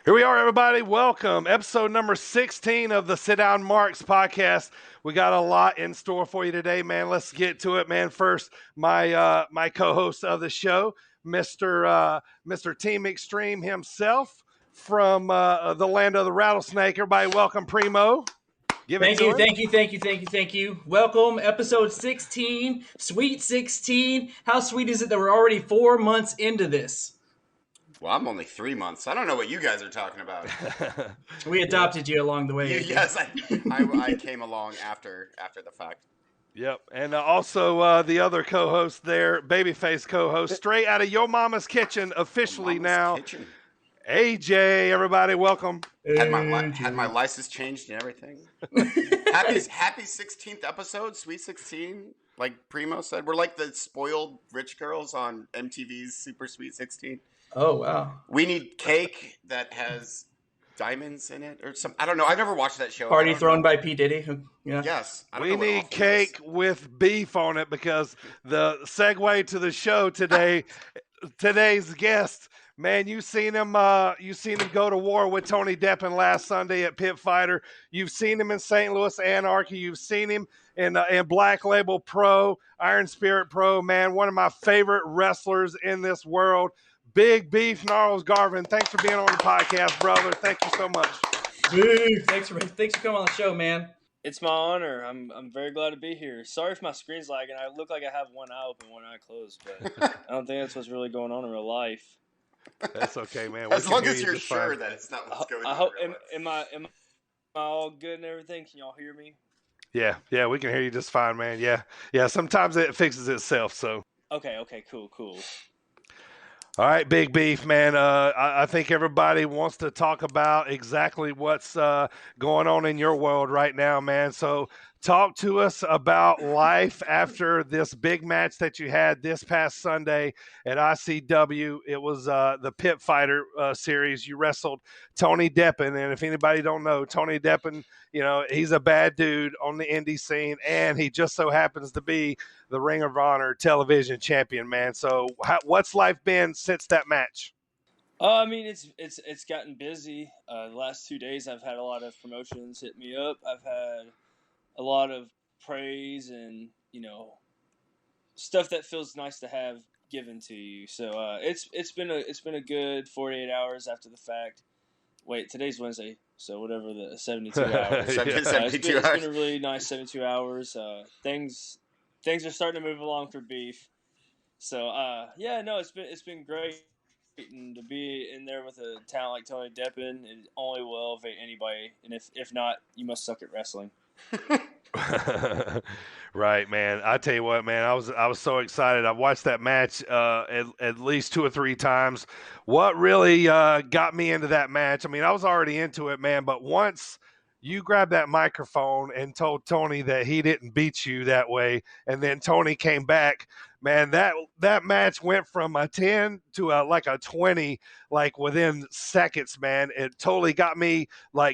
Here we are, everybody. Welcome. Episode number 16 of the Sit Down Marks podcast. We got a lot in store for you today, man. Let's get to it, man. First, my co-host of the show, Mr. Team Extreme himself from the land of the rattlesnake. Everybody welcome Primo. Thank you. Welcome, episode 16, Sweet 16. How sweet is it that we're already 4 months into this? Well, I'm only 3 months. I don't know what you guys are talking about. We adopted you along the way. Yes, I came along after the fact. Yep, and also the other co-host there, babyface co-host, straight out of Yo Mama's Kitchen, officially now. Kitchen. AJ, everybody, welcome. Had my license changed and everything. Happy 16th episode, Sweet 16. Like Primo said, we're like the spoiled rich girls on MTV's Super Sweet 16. Oh, wow. We need cake that has diamonds in it or something. I don't know. I've never watched that show. Party thrown by P. Diddy. Yeah. Yes. We need cake with beef on it because the segue to the show today, today's guest, man, you seen him go to war with Tony Deppen last Sunday at Pit Fighter. You've seen him in St. Louis Anarchy. You've seen him in Black Label Pro, Iron Spirit Pro, man, one of my favorite wrestlers in this world. Big Beef, Gnarls, Garvin. Thanks for being on the podcast, brother. Thank you so much. Beef. Thanks for coming on the show, man. It's my honor. I'm very glad to be here. Sorry if my screen's lagging. I look like I have one eye open, one eye closed, but I don't think that's what's really going on in real life. That's okay, man. As long as you're sure that it's not what's going on. I hope. Am I all good and everything? Can y'all hear me? Yeah, we can hear you just fine, man. Yeah. Sometimes it fixes itself. So. Okay, cool. All right, Big Beef, man. I think everybody wants to talk about exactly what's going on in your world right now, man. So talk to us about life after this big match that you had this past Sunday at ICW. It was the Pit Fighter series. You wrestled Tony Deppen, and if anybody don't know, Tony Deppen, he's a bad dude on the indie scene, and he just so happens to be the Ring of Honor television champion, man. So what's life been since that match? I mean, it's gotten busy. The last 2 days, I've had a lot of promotions hit me up. I've had a lot of praise and stuff that feels nice to have given to you. So it's been a good 48 hours after the fact. Wait, today's Wednesday, so whatever the 72 hours. 72 hours. It's been a hours. really nice 72 hours. Things are starting to move along for Beef. So it's been great. And to be in there with a talent like Tony Deppen, it only will elevate anybody. And if not, you must suck at wrestling. Right, man. I tell you what, man, I was so excited. I watched that match at least 2 or 3 times. What really got me into that match? I mean, I was already into it, man, but once you grabbed that microphone and told Tony that he didn't beat you that way, and then Tony came back, man, that match went from a 10 to like a 20, like within seconds, man. It totally got me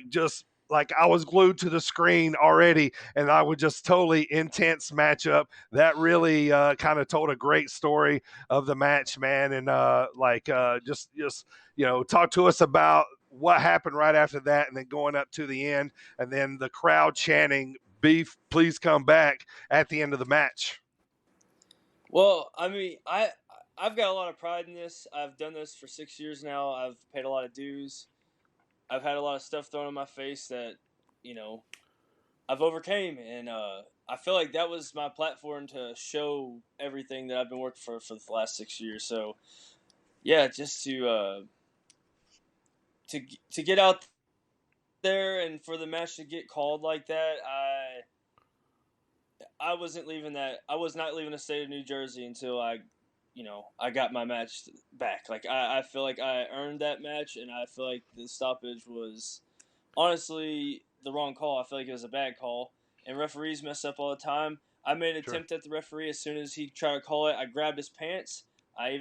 just like I was glued to the screen already, and I was just totally intense matchup. That really kind of told a great story of the match, man. And just talk to us about what happened right after that, and then going up to the end, and then the crowd chanting "Beef, please come back" at the end of the match. Well, I mean, I've got a lot of pride in this. I've done this for 6 years now. I've paid a lot of dues. I've had a lot of stuff thrown in my face that, I've overcame. And I feel like that was my platform to show everything that I've been working for the last 6 years. So, yeah, just to get out there and for the match to get called like that, I wasn't leaving that. I was not leaving the state of New Jersey until I got my match back. Like, I feel like I earned that match, and I feel like the stoppage was honestly the wrong call. I feel like it was a bad call, and referees mess up all the time. I made an attempt at the referee as soon as he tried to call it. I grabbed his pants. I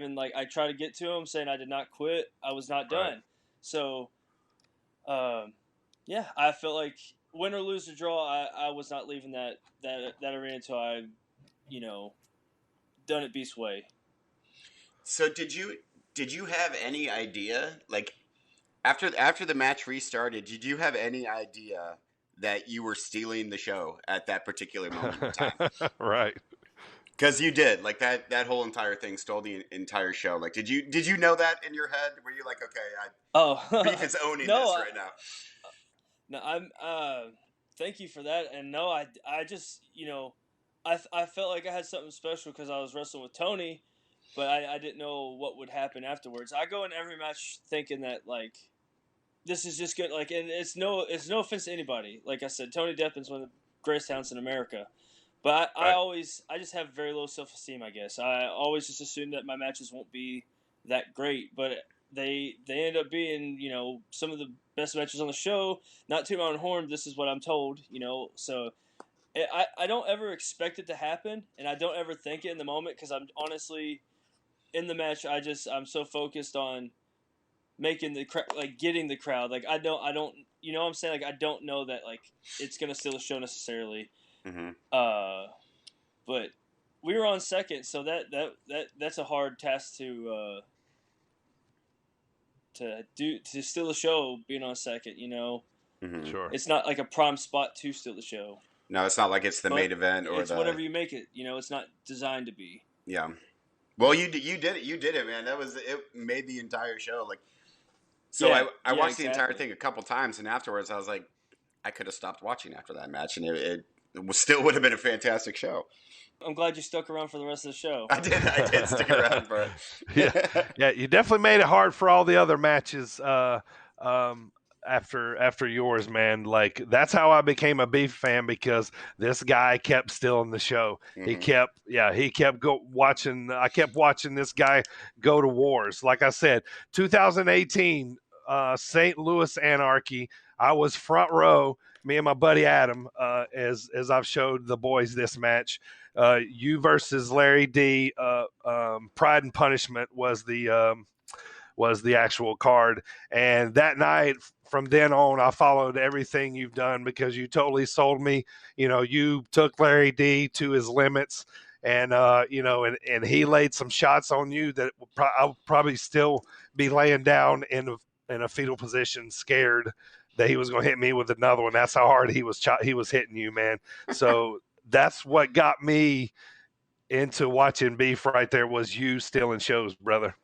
tried to get to him saying I did not quit. I was not done. Right. So, I felt like win or lose or draw, I was not leaving that arena until I, done it Beast's way. So did you have any idea, like, After the match restarted, did you have any idea that you were stealing the show at that particular moment in time? Right. Because you did. Like that whole entire thing stole the entire show. Like, did you know that in your head? Were you like, okay, Beef is owning no, this right now? No, I'm. Thank you for that. And no, I just, I felt like I had something special because I was wrestling with Tony, but I didn't know what would happen afterwards. I go in every match thinking that like, this is just good. Like, and it's no offense to anybody. Like I said, Tony Deppin's one of the greatest talents in America. But I just have very low self-esteem, I guess. I always just assume that my matches won't be that great, but they end up being, some of the best matches on the show. Not to my own horn, this is what I'm told, So I don't ever expect it to happen, and I don't ever think it in the moment because I'm honestly in the match. I'm so focused on making getting the crowd. Like I don't, what I'm saying? Like I don't know that like it's gonna steal the show necessarily. Mm-hmm. But we were on second, so that's a hard task to steal the show. Being on second, Mm-hmm. Sure. it's not like a prime spot to steal the show. No, it's not like it's the main event or it's whatever you make it. It's not designed to be. Yeah. Well, you did it. You did it, man. It made the entire show. Like, so I watched the entire thing a couple times, and afterwards I was like, I could have stopped watching after that match, and it still would have been a fantastic show. I'm glad you stuck around for the rest of the show. I did stick around for it. Yeah, you definitely made it hard for all the other matches after yours, man. Like, that's how I became a Beef fan, because this guy kept stealing the show. Mm-hmm. He kept watching. I kept watching this guy go to wars. Like I said, 2018 St. Louis Anarchy. I was front row. Me and my buddy Adam, as I've showed the boys this match, you versus Larry D. Pride and Punishment was the actual card, and that night, from then on, I followed everything you've done because you totally sold me. You took Larry D to his limits, and and he laid some shots on you that I'll probably still be laying down in a fetal position, scared that he was going to hit me with another one. That's how hard he was hitting you, man. So that's what got me into watching Beef right there, was you stealing shows, brother.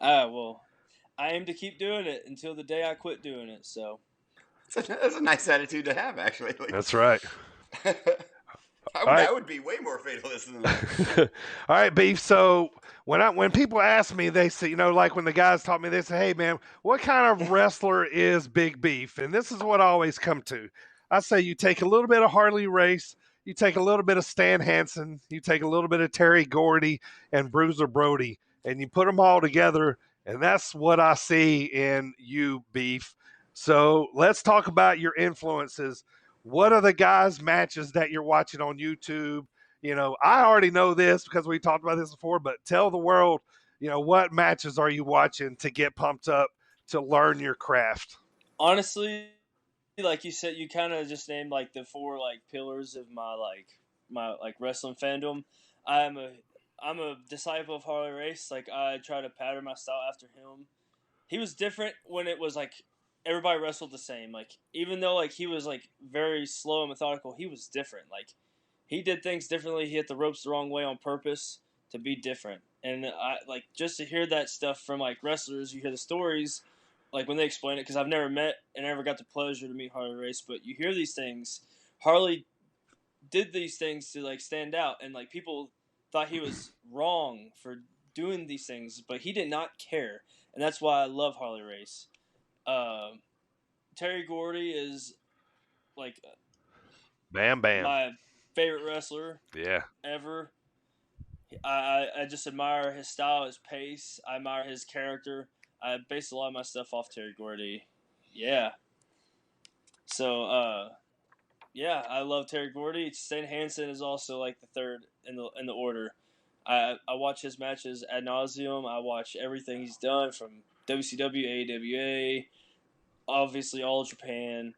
Well, I aim to keep doing it until the day I quit doing it. So that's a nice attitude to have, actually. Like, that's right. I would be way more fatalist than that. All right, Beef. So when people ask me, they say, like when the guys taught me, they say, hey, man, what kind of wrestler is Big Beef? And this is what I always come to. I say you take a little bit of Harley Race, you take a little bit of Stan Hansen, you take a little bit of Terry Gordy and Bruiser Brody, and you put them all together, and that's what I see in you, Beef. So let's talk about your influences. What are the guys' matches that you're watching on YouTube? I already know this because we talked about this before, but tell the world, what matches are you watching to get pumped up to learn your craft? Honestly, like you said, you kind of just named like the four like pillars of my wrestling fandom. I'm a disciple of Harley Race. Like, I try to pattern my style after him. He was different when it was like everybody wrestled the same. Like, even though like he was like very slow and methodical, he was different. Like, he did things differently. He hit the ropes the wrong way on purpose to be different. And I like just to hear that stuff from like wrestlers. You hear the stories, like when they explain it, because I've never met and never got the pleasure to meet Harley Race, but you hear these things. Harley did these things to like stand out, and like people thought he was wrong for doing these things, but he did not care, and that's why I love Harley Race. Terry Gordy is like Bam Bam, my favorite wrestler ever. I just admire his style, his pace. I admire his character. I base a lot of my stuff off Terry Gordy. Yeah. So, I love Terry Gordy. Stan Hansen is also like the third in the order. I watch his matches ad nauseum. I watch everything he's done from WCW, AWA, obviously All Japan.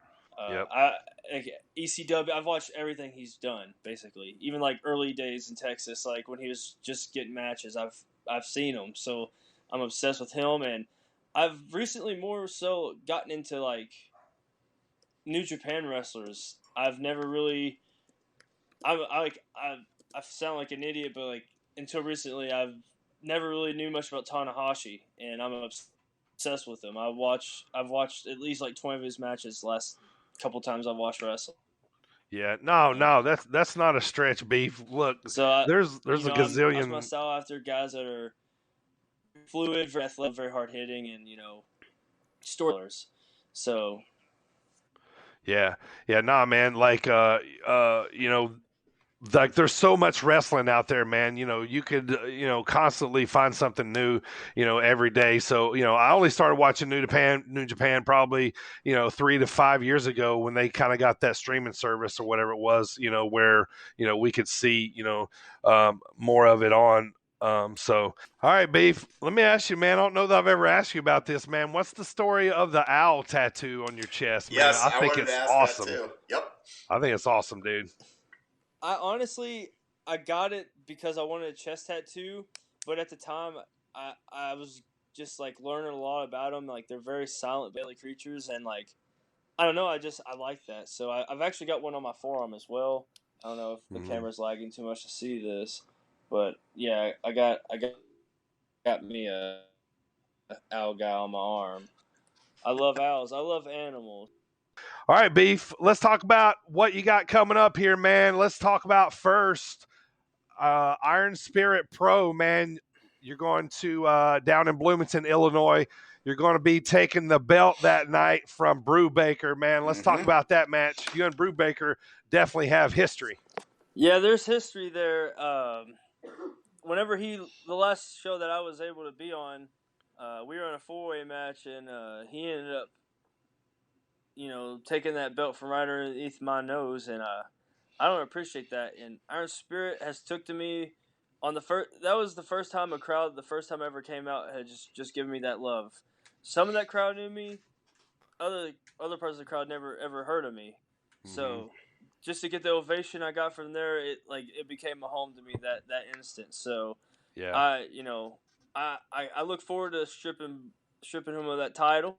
ECW. I've watched everything he's done basically, even like early days in Texas, like when he was just getting matches. I've seen him, so I'm obsessed with him, and I've recently more so gotten into like New Japan wrestlers. I've never really, I sound like an idiot, but like until recently, I've never really knew much about Tanahashi, and I'm obsessed with him. I've watched at least like 20 of his matches the last couple times I've watched wrestling. Yeah, no, that's not a stretch, Beef. Look, So there's a gazillion. I'm myself after guys that are fluid, very athletic, very hard hitting, and storytellers. So Yeah, nah, man. Like, like there's so much wrestling out there, man. You could, constantly find something new, every day. So, I only started watching New Japan probably, 3 to 5 years ago when they kind of got that streaming service or whatever it was, where, we could see, more of it on. So, all right, Beef, let me ask you, man. I don't know that I've ever asked you about this, man. What's the story of the owl tattoo on your chest, man? Yes, I think wanted it's to ask awesome. that too. Yep. I think it's awesome, dude. I honestly, I got it because I wanted a chest tattoo, but at the time, I was just like learning a lot about them. Like they're very silent, deadly creatures, and like I don't know, I like that. So I've actually got one on my forearm as well. I don't know if the camera's lagging too much to see this, but yeah, I got me a owl guy on my arm. I love owls. I love animals. All right, Beef, let's talk about what you got coming up here, man. Let's talk about first Iron Spirit Pro, man. You're going to down in Bloomington, Illinois. You're going to be taking the belt that night from Brubaker, man. Let's talk about that match. You and Brubaker definitely have history. Yeah, there's history there. Whenever the last show that I was able to be on, we were in a 4-way match, and he ended up taking that belt from right underneath my nose, and I don't appreciate that. And Iron Spirit has took to me on the first. That was the first time the first time I ever came out, had just given me that love. Some of that crowd knew me. Other parts of the crowd never ever heard of me. So just to get the ovation I got from there, it became a home to me that instant. So yeah, I look forward to stripping him of that title.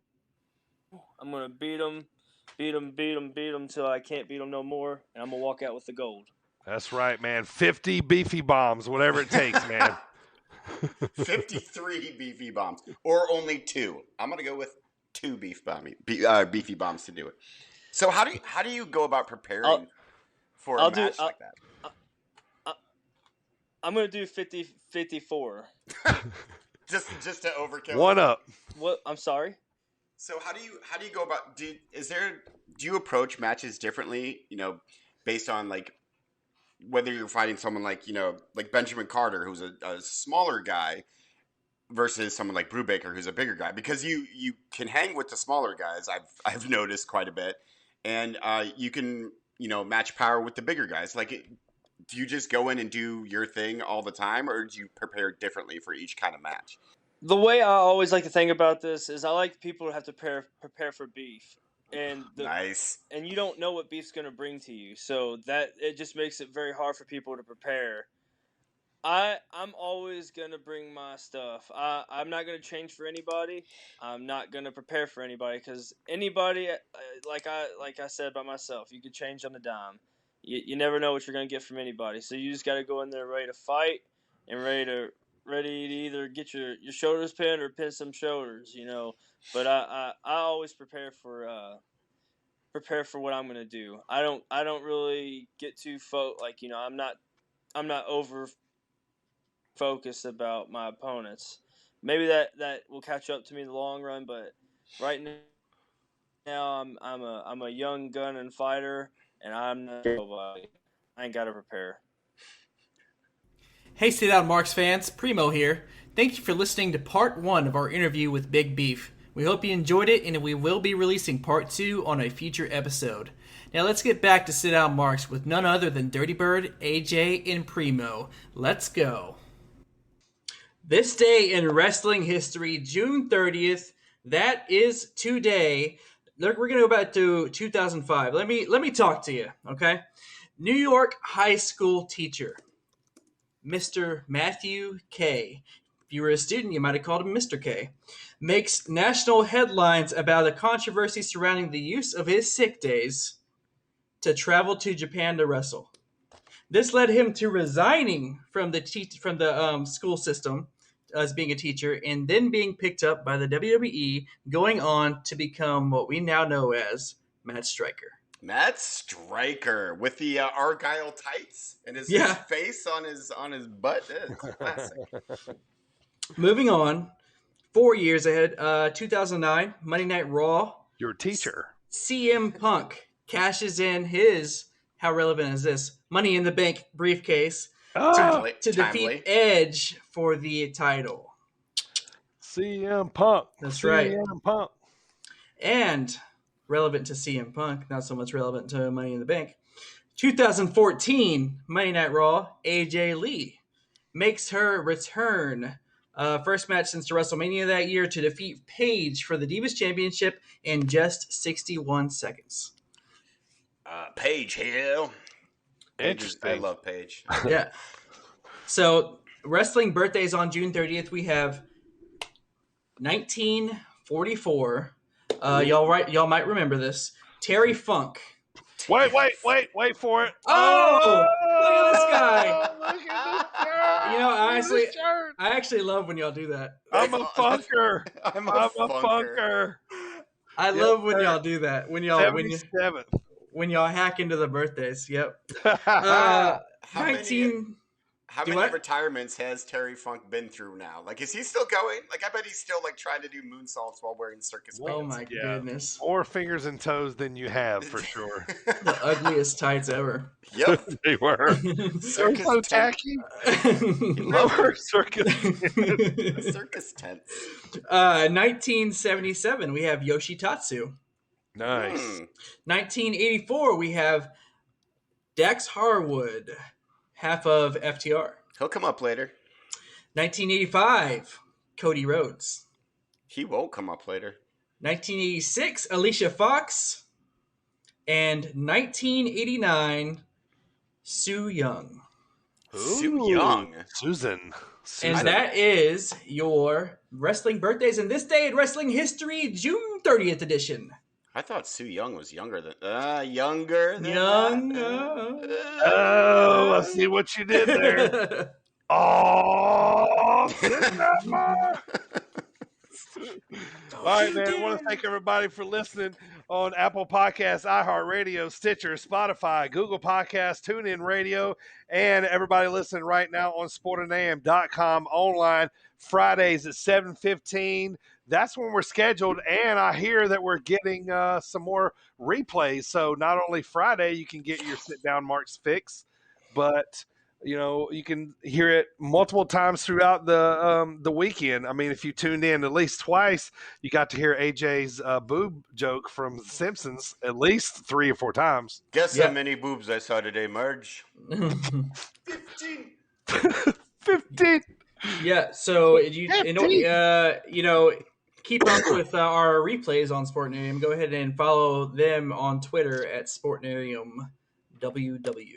I'm going to beat him till I can't beat him no more, and I'm going to walk out with the gold. That's right, man. 50 beefy bombs, whatever it takes, man. 53 beefy bombs, or only 2. I'm going to go with 2 beefy bombs to do it. So how do you go about preparing for a match like that? I'm going to do 50-54. just to overkill. One up. What? I'm sorry? So how do you go about? Do you approach matches differently? Based on like whether you're fighting someone like like Benjamin Carter, who's a smaller guy, versus someone like Brubaker, who's a bigger guy. Because you can hang with the smaller guys. I've noticed quite a bit, and you can match power with the bigger guys. Like, do you just go in and do your thing all the time, or do you prepare differently for each kind of match? The way I always like to think about this is I like people to have to prepare for beef. And nice. And you don't know what beef's going to bring to you. So that it just makes it very hard for people to prepare. I'm always going to bring my stuff. I'm not going to change for anybody. I'm not going to prepare for anybody because anybody, like I said about myself, you could change on the dime. You never know what you're going to get from anybody. So you just got to go in there ready to fight and ready to either get your shoulders pinned or pin some shoulders, But I always prepare for what I'm gonna do. I don't really get too I'm not over focused about my opponents. Maybe that will catch up to me in the long run, but right now I'm a young gun and fighter, and I'm not nobody. I ain't gotta prepare. Hey, Sit Down Marks fans, Primo here. Thank you for listening to part 1 of our interview with Big Beef. We hope you enjoyed it, and we will be releasing part 2 on a future episode. Now let's get back to Sit Down Marks with none other than Dirty Bird, AJ, and Primo. Let's go. This day in wrestling history, June 30th, that is today. We're going to go back to 2005. Let me talk to you, okay? New York high school teacher, Mr. Matthew K. you were a student, you might have called him Mr. K, makes national headlines about a controversy surrounding the use of his sick days to travel to Japan to wrestle. This led him to resigning from the school system as being a teacher, and then being picked up by the WWE, going on to become what we now know as Matt Striker. Matt Striker with the Argyle tights and his face on his butt. It's classic. Moving on, 4 years ahead, 2009, Monday Night Raw. Your teacher. CM Punk cashes in his, how relevant is this, Money in the Bank briefcase to defeat Edge for the title. CM Punk. That's right. CM Punk. And relevant to CM Punk, not so much relevant to Money in the Bank. 2014, Monday Night Raw, AJ Lee makes her return. First match since WrestleMania that year to defeat Paige for the Divas Championship in just 61 seconds. Paige here. Interesting. I love Paige. Yeah. So, wrestling birthdays on June 30th, we have 1944. Y'all might remember this. Terry Funk. Wait for it. Oh, look at this guy. Look at this shirt. You know, honestly, Look at this shirt. I actually love when y'all do that. I'm a funker. I'm a funker. I love when y'all do that. When y'all 77th. when y'all hack into the birthdays. Yep. How 19. How Do many what? retirements has Terry Funk been through now? Like, is he still going? Like, I bet he's still like trying to do moonsaults while wearing circus pants. Oh my goodness. More fingers and toes than you have, for sure. The ugliest tights ever. Yep. They were. Circus so tent. tacky. Lower circus. Circus tents. 1977, we have Yoshitatsu. Nice. 1984, we have Dax Harwood, half of FTR. He'll come up later. 1985, Cody Rhodes. He won't come up later. 1986, Alicia Fox. And 1989, Sue Young. Sue Young. Susan. And that is your wrestling birthdays in this day in wrestling history, June 30th edition. I thought Sue Young was younger than younger than Oh, I see what you did there. Oh, all right, man. I want to thank everybody for listening on Apple Podcasts, iHeartRadio, Stitcher, Spotify, Google Podcasts, TuneIn Radio, and everybody listening right now on sportandam.com online Fridays at 7:15. That's when we're scheduled, and I hear that we're getting some more replays. So not only Friday you can get your sit-down marks fixed, but you can hear it multiple times throughout the weekend. I mean, if you tuned in at least twice, you got to hear AJ's boob joke from The Simpsons at least 3 or 4 times. Guess how many boobs I saw today, Marge? 15. 15. Yeah, so keep up with our replays on Sportnarium. Go ahead and follow them on Twitter at SportnariumWW.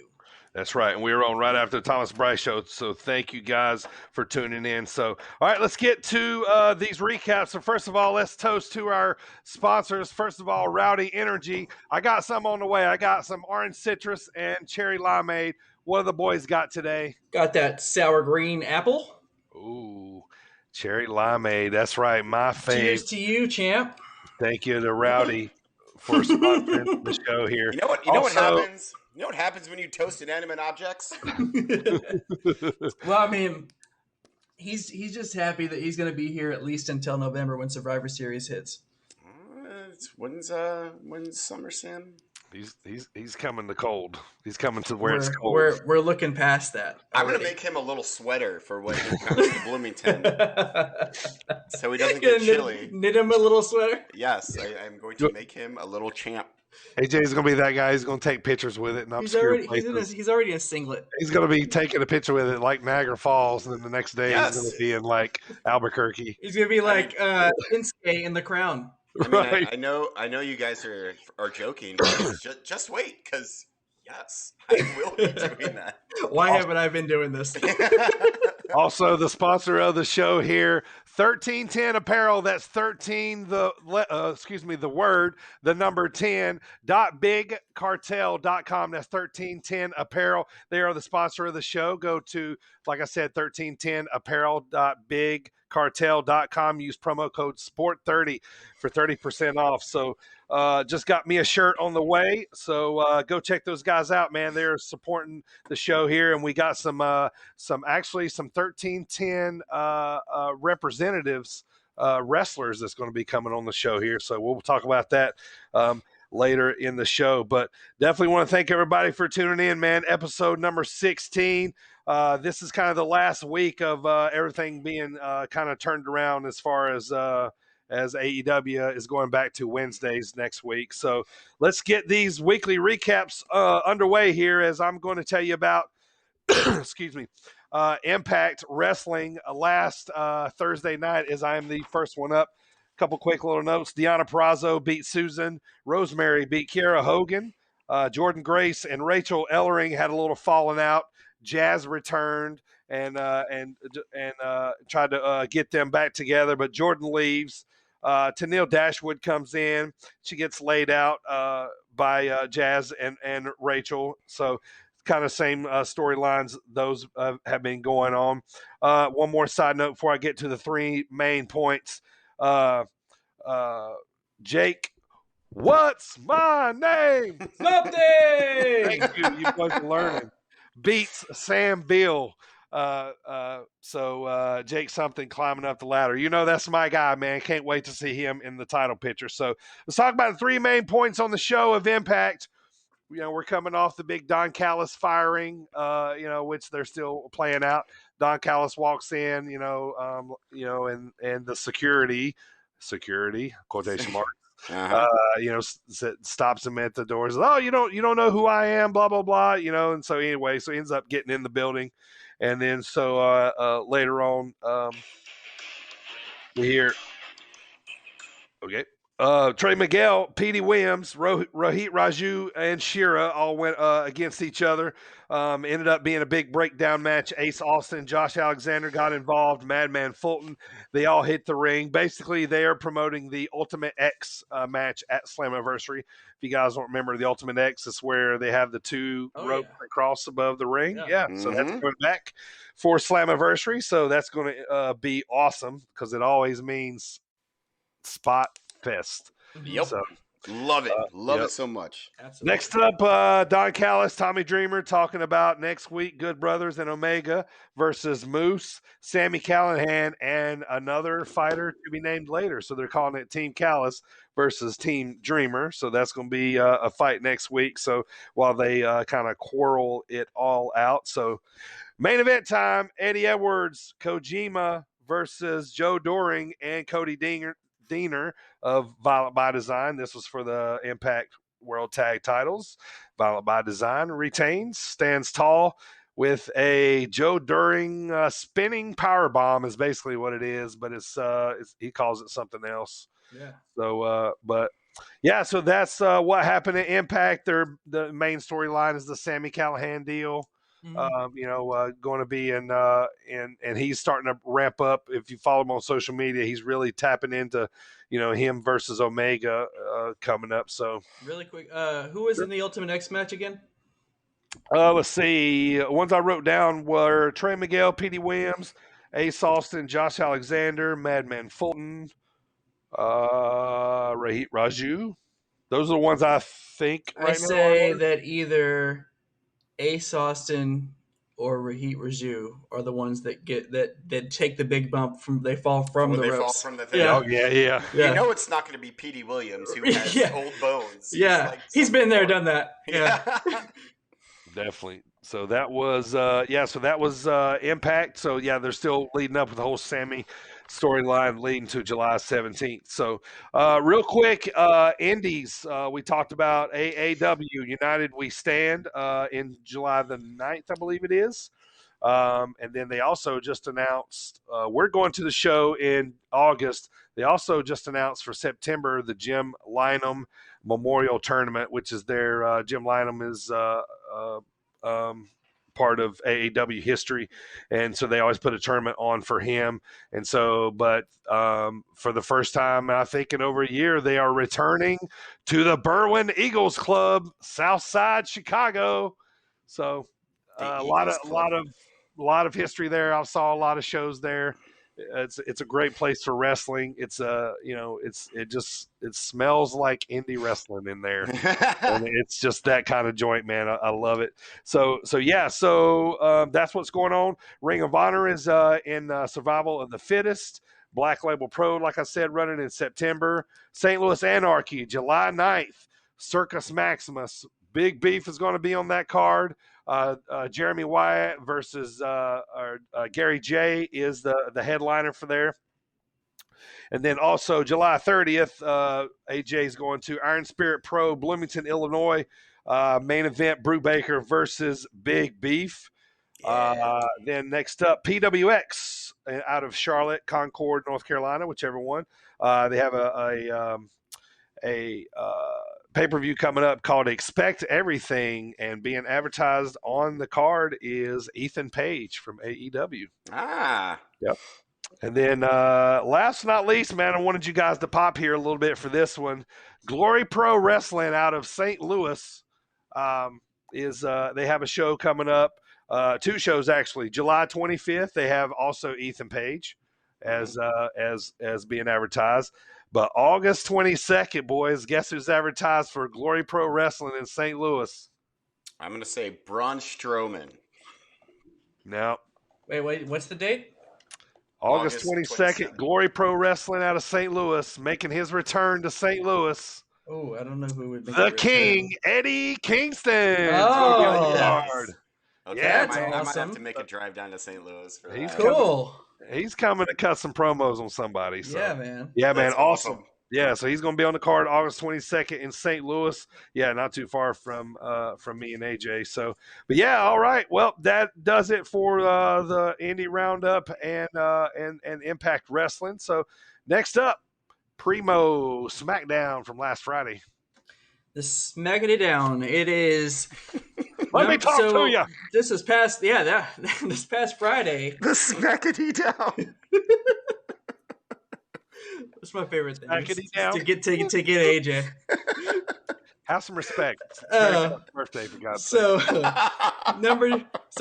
That's right. And we were on right after the Thomas Bryce show. So thank you guys for tuning in. So, all right, let's get to these recaps. So first of all, let's toast to our sponsors. First of all, Rowdy Energy. I got some on the way. I got some orange citrus and cherry limeade. What have the boys got today? Got that sour green apple. Ooh, cherry limeade. That's right. My fave. Cheers to you, champ. Thank you to Rowdy for sponsoring the show here. You know what happens? You know what happens when you toast inanimate objects? Well, I mean, he's just happy that he's going to be here at least until November when Survivor Series hits. When's SummerSlam? He's coming to cold. He's coming to where it's cold. We're looking past that. I'm going to make him a little sweater for when he comes to Bloomington, so he doesn't get chilly. Knit him a little sweater. Yes, I'm going to make him a little champ. AJ's going to be that guy. He's going to take pictures with it in obscure places. He's already in a singlet. He's going to be taking a picture with it like Niagara Falls, and then the next day he's going to be in like Albuquerque. He's going to be like Shinsuke in The Crown. I mean, right. I know you guys are joking. But just wait, because Yes, I will be doing that. Why haven't I been doing this? Also, the sponsor of the show here, 1310 Apparel. That's 13, the word, the number 10, .bigcartel.com. That's 1310 Apparel. They are the sponsor of the show. Go to, like I said, 1310apparel.bigcartel.com. Use promo code SPORT30 for 30% off. So, just got me a shirt on the way. So, go check those guys out, man. They're supporting the show here, and we got some 1310 representatives, wrestlers that's going to be coming on the show here. So we'll talk about that later in the show. But definitely want to thank everybody for tuning in, man. Episode number 16. This is kind of the last week of everything being kind of turned around as far as AEW is going back to Wednesdays next week. So let's get these weekly recaps underway here, as I'm going to tell you about excuse me, Impact Wrestling last Thursday night, as I am the first one up. A couple quick little notes. Deonna Purrazzo beat Susan. Rosemary beat Kiera Hogan. Jordan Grace and Rachel Ellering had a little falling out. Jazz returned and tried to get them back together, but Jordan leaves. Tenille Dashwood comes in. She gets laid out by Jazz and Rachel. So kind of same storylines those have been going on. One more side note before I get to the three main points. Jake, what's my name? Something! Thank you. You boys are learning. Beats Sam Bill. So Jake something climbing up the ladder. You know, that's my guy, man. Can't wait to see him in the title picture. So let's talk about the three main points on the show of Impact. You know, we're coming off the big Don Callis firing, which they're still playing out. Don Callis walks in, and the security quotation marks, stops him at the door. Says, "Oh, you don't know who I am," blah blah blah, And so anyway, so he ends up getting in the building, and then so later on, we hear, okay. Trey Miguel, Petey Williams, Rohit Raju, and Shira all went against each other. Ended up being a big breakdown match. Ace Austin, Josh Alexander got involved. Madman Fulton, they all hit the ring. Basically, they are promoting the Ultimate X match at Slammiversary. If you guys don't remember, the Ultimate X is where they have the two ropes across above the ring. Yeah. Mm-hmm. So that's going back for Slammiversary. So that's going to be awesome because it always means spot fest. Yep. So, love it. Love it so much. Absolutely. Next up, Don Callis, Tommy Dreamer talking about next week, Good Brothers and Omega versus Moose, Sami Callihan, and another fighter to be named later. So they're calling it Team Callis versus Team Dreamer. So that's going to be a fight next week. So while they kind of quarrel it all out. So main event time, Eddie Edwards, Kojima versus Joe Doring and Cody Diener of Violent by Design. This was for the Impact World Tag Titles. Violent by Design retains, stands tall with a Joe Doring spinning power bomb is basically what it is, but it's he calls it something else. Yeah. So, so that's what happened at Impact. The main storyline is the Sami Callihan deal. Mm-hmm. Going to be and he's starting to ramp up. If you follow him on social media, he's really tapping into, him versus Omega coming up. So really quick, who was in the Ultimate X match again? Let's see. Ones I wrote down were Trey Miguel, Petey Williams, Ace Austin, Josh Alexander, Madman Fulton, Rohit Raju. Those are the ones I think. I say that either Ace Austin or Rohit Raju are the ones that take the big bump they fall from the ropes. Fall from the thing. Yeah. Oh, yeah. You it's not going to be Petey Williams who has old bones. He's been there, done that. Yeah. Definitely. So that was Impact. So they're still leading up with the whole Sammy storyline leading to July 17th. So real quick, Indies, we talked about AAW, United We Stand, in July the 9th, I believe it is. And then they also just announced, we're going to the show in August. They also just announced for September the Jim Lynam Memorial Tournament, which is their Jim Lynam is part of AEW history, and so they always put a tournament on for him. And so, but for the first time, I think in over a year, they are returning to the Berwyn Eagles Club, Southside Chicago. So a lot of history there. I saw a lot of shows there. It's a great place for wrestling. It smells like indie wrestling in there, and it's just that kind of joint, man. I love it. So that's what's going on. Ring of Honor is in Survival of the Fittest. Black Label Pro, like I said, running in September. St. Louis Anarchy, July 9th. Circus Maximus. Big Beef is going to be on that card. Jeremy Wyatt versus Gary J is the headliner for there. And then also July 30th, AJ is going to Iron Spirit Pro, Bloomington, Illinois. Main event, Brubaker versus Big Beef. Then next up, PWX out of Charlotte, Concord, North Carolina, whichever one. They have a pay-per-view coming up called Expect Everything, and being advertised on the card is Ethan Page from AEW. Yep. And then last but not least, man, I wanted you guys to pop here a little bit for this one. Glory Pro Wrestling out of St. Louis they have a show coming up. 2 shows actually. July 25th, they have also Ethan Page as being advertised. But August 22nd, boys, guess who's advertised for Glory Pro Wrestling in St. Louis? I'm going to say Braun Strowman. No. Wait, what's the date? August 22nd, Glory Pro Wrestling out of St. Louis, making his return to St. Louis. Oh, I don't know who would make the King, Eddie Kingston. Oh, yes. Okay, yeah, I might have to make a drive down to St. Louis for that. He's cool. He's coming to cut some promos on somebody. So. Yeah, man. Yeah, man. Awesome. Yeah, so he's going to be on the card August 22nd in St. Louis. Yeah, not too far from me and AJ. So, but yeah, all right. Well, that does it for the Indie Roundup and Impact Wrestling. So, next up, Primo SmackDown from last Friday. The Smackity Down. It is. Let me talk to you. This is past. This past Friday. The Smackity Down. That's my favorite thing. Smackity down. To get AJ. Have some respect. Birthday for God's sake. So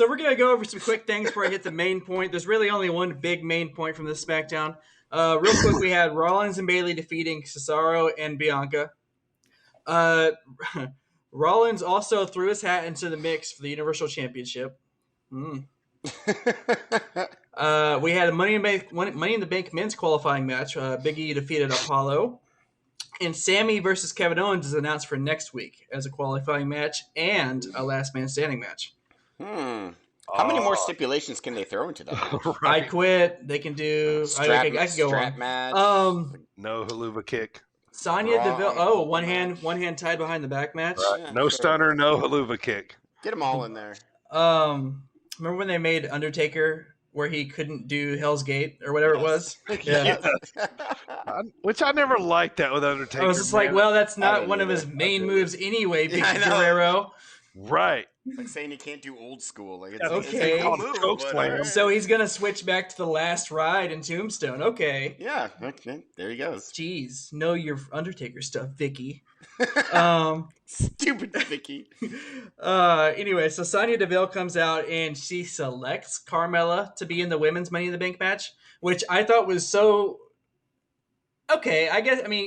we're gonna go over some quick things before I hit the main point. There's really only one big main point from this SmackDown. Real quick, we had Rollins and Bayley defeating Cesaro and Bianca. Rollins also threw his hat into the mix for the Universal Championship. We had a Money in the Bank men's qualifying match. Big E defeated Apollo. And Sammy versus Kevin Owens is announced for next week as a qualifying match and a last man standing match. How many more stipulations can they throw into that? I quit. They can do. I can go strap on. match. No haluva kick. Sonya Deville. One hand tied behind the back match. Right. Yeah, no stunner. No haluva kick. Get them all in there. Remember when they made Undertaker where he couldn't do Hell's Gate or whatever it was? Yeah. Which I never liked that with Undertaker. I was just like, well, that's not one of his main moves anyway, Vicky Guerrero. Right. It's like saying you can't do old school. Like it's, okay. It's a cool move, but, so he's going to switch back to the last ride in Tombstone. Okay. Yeah. Okay. There he goes. Jeez. Know your Undertaker stuff, Vicky. Stupid Vicky. Anyway, so Sonya Deville comes out and she selects Carmella to be in the women's Money in the Bank match, which I thought was so... Okay,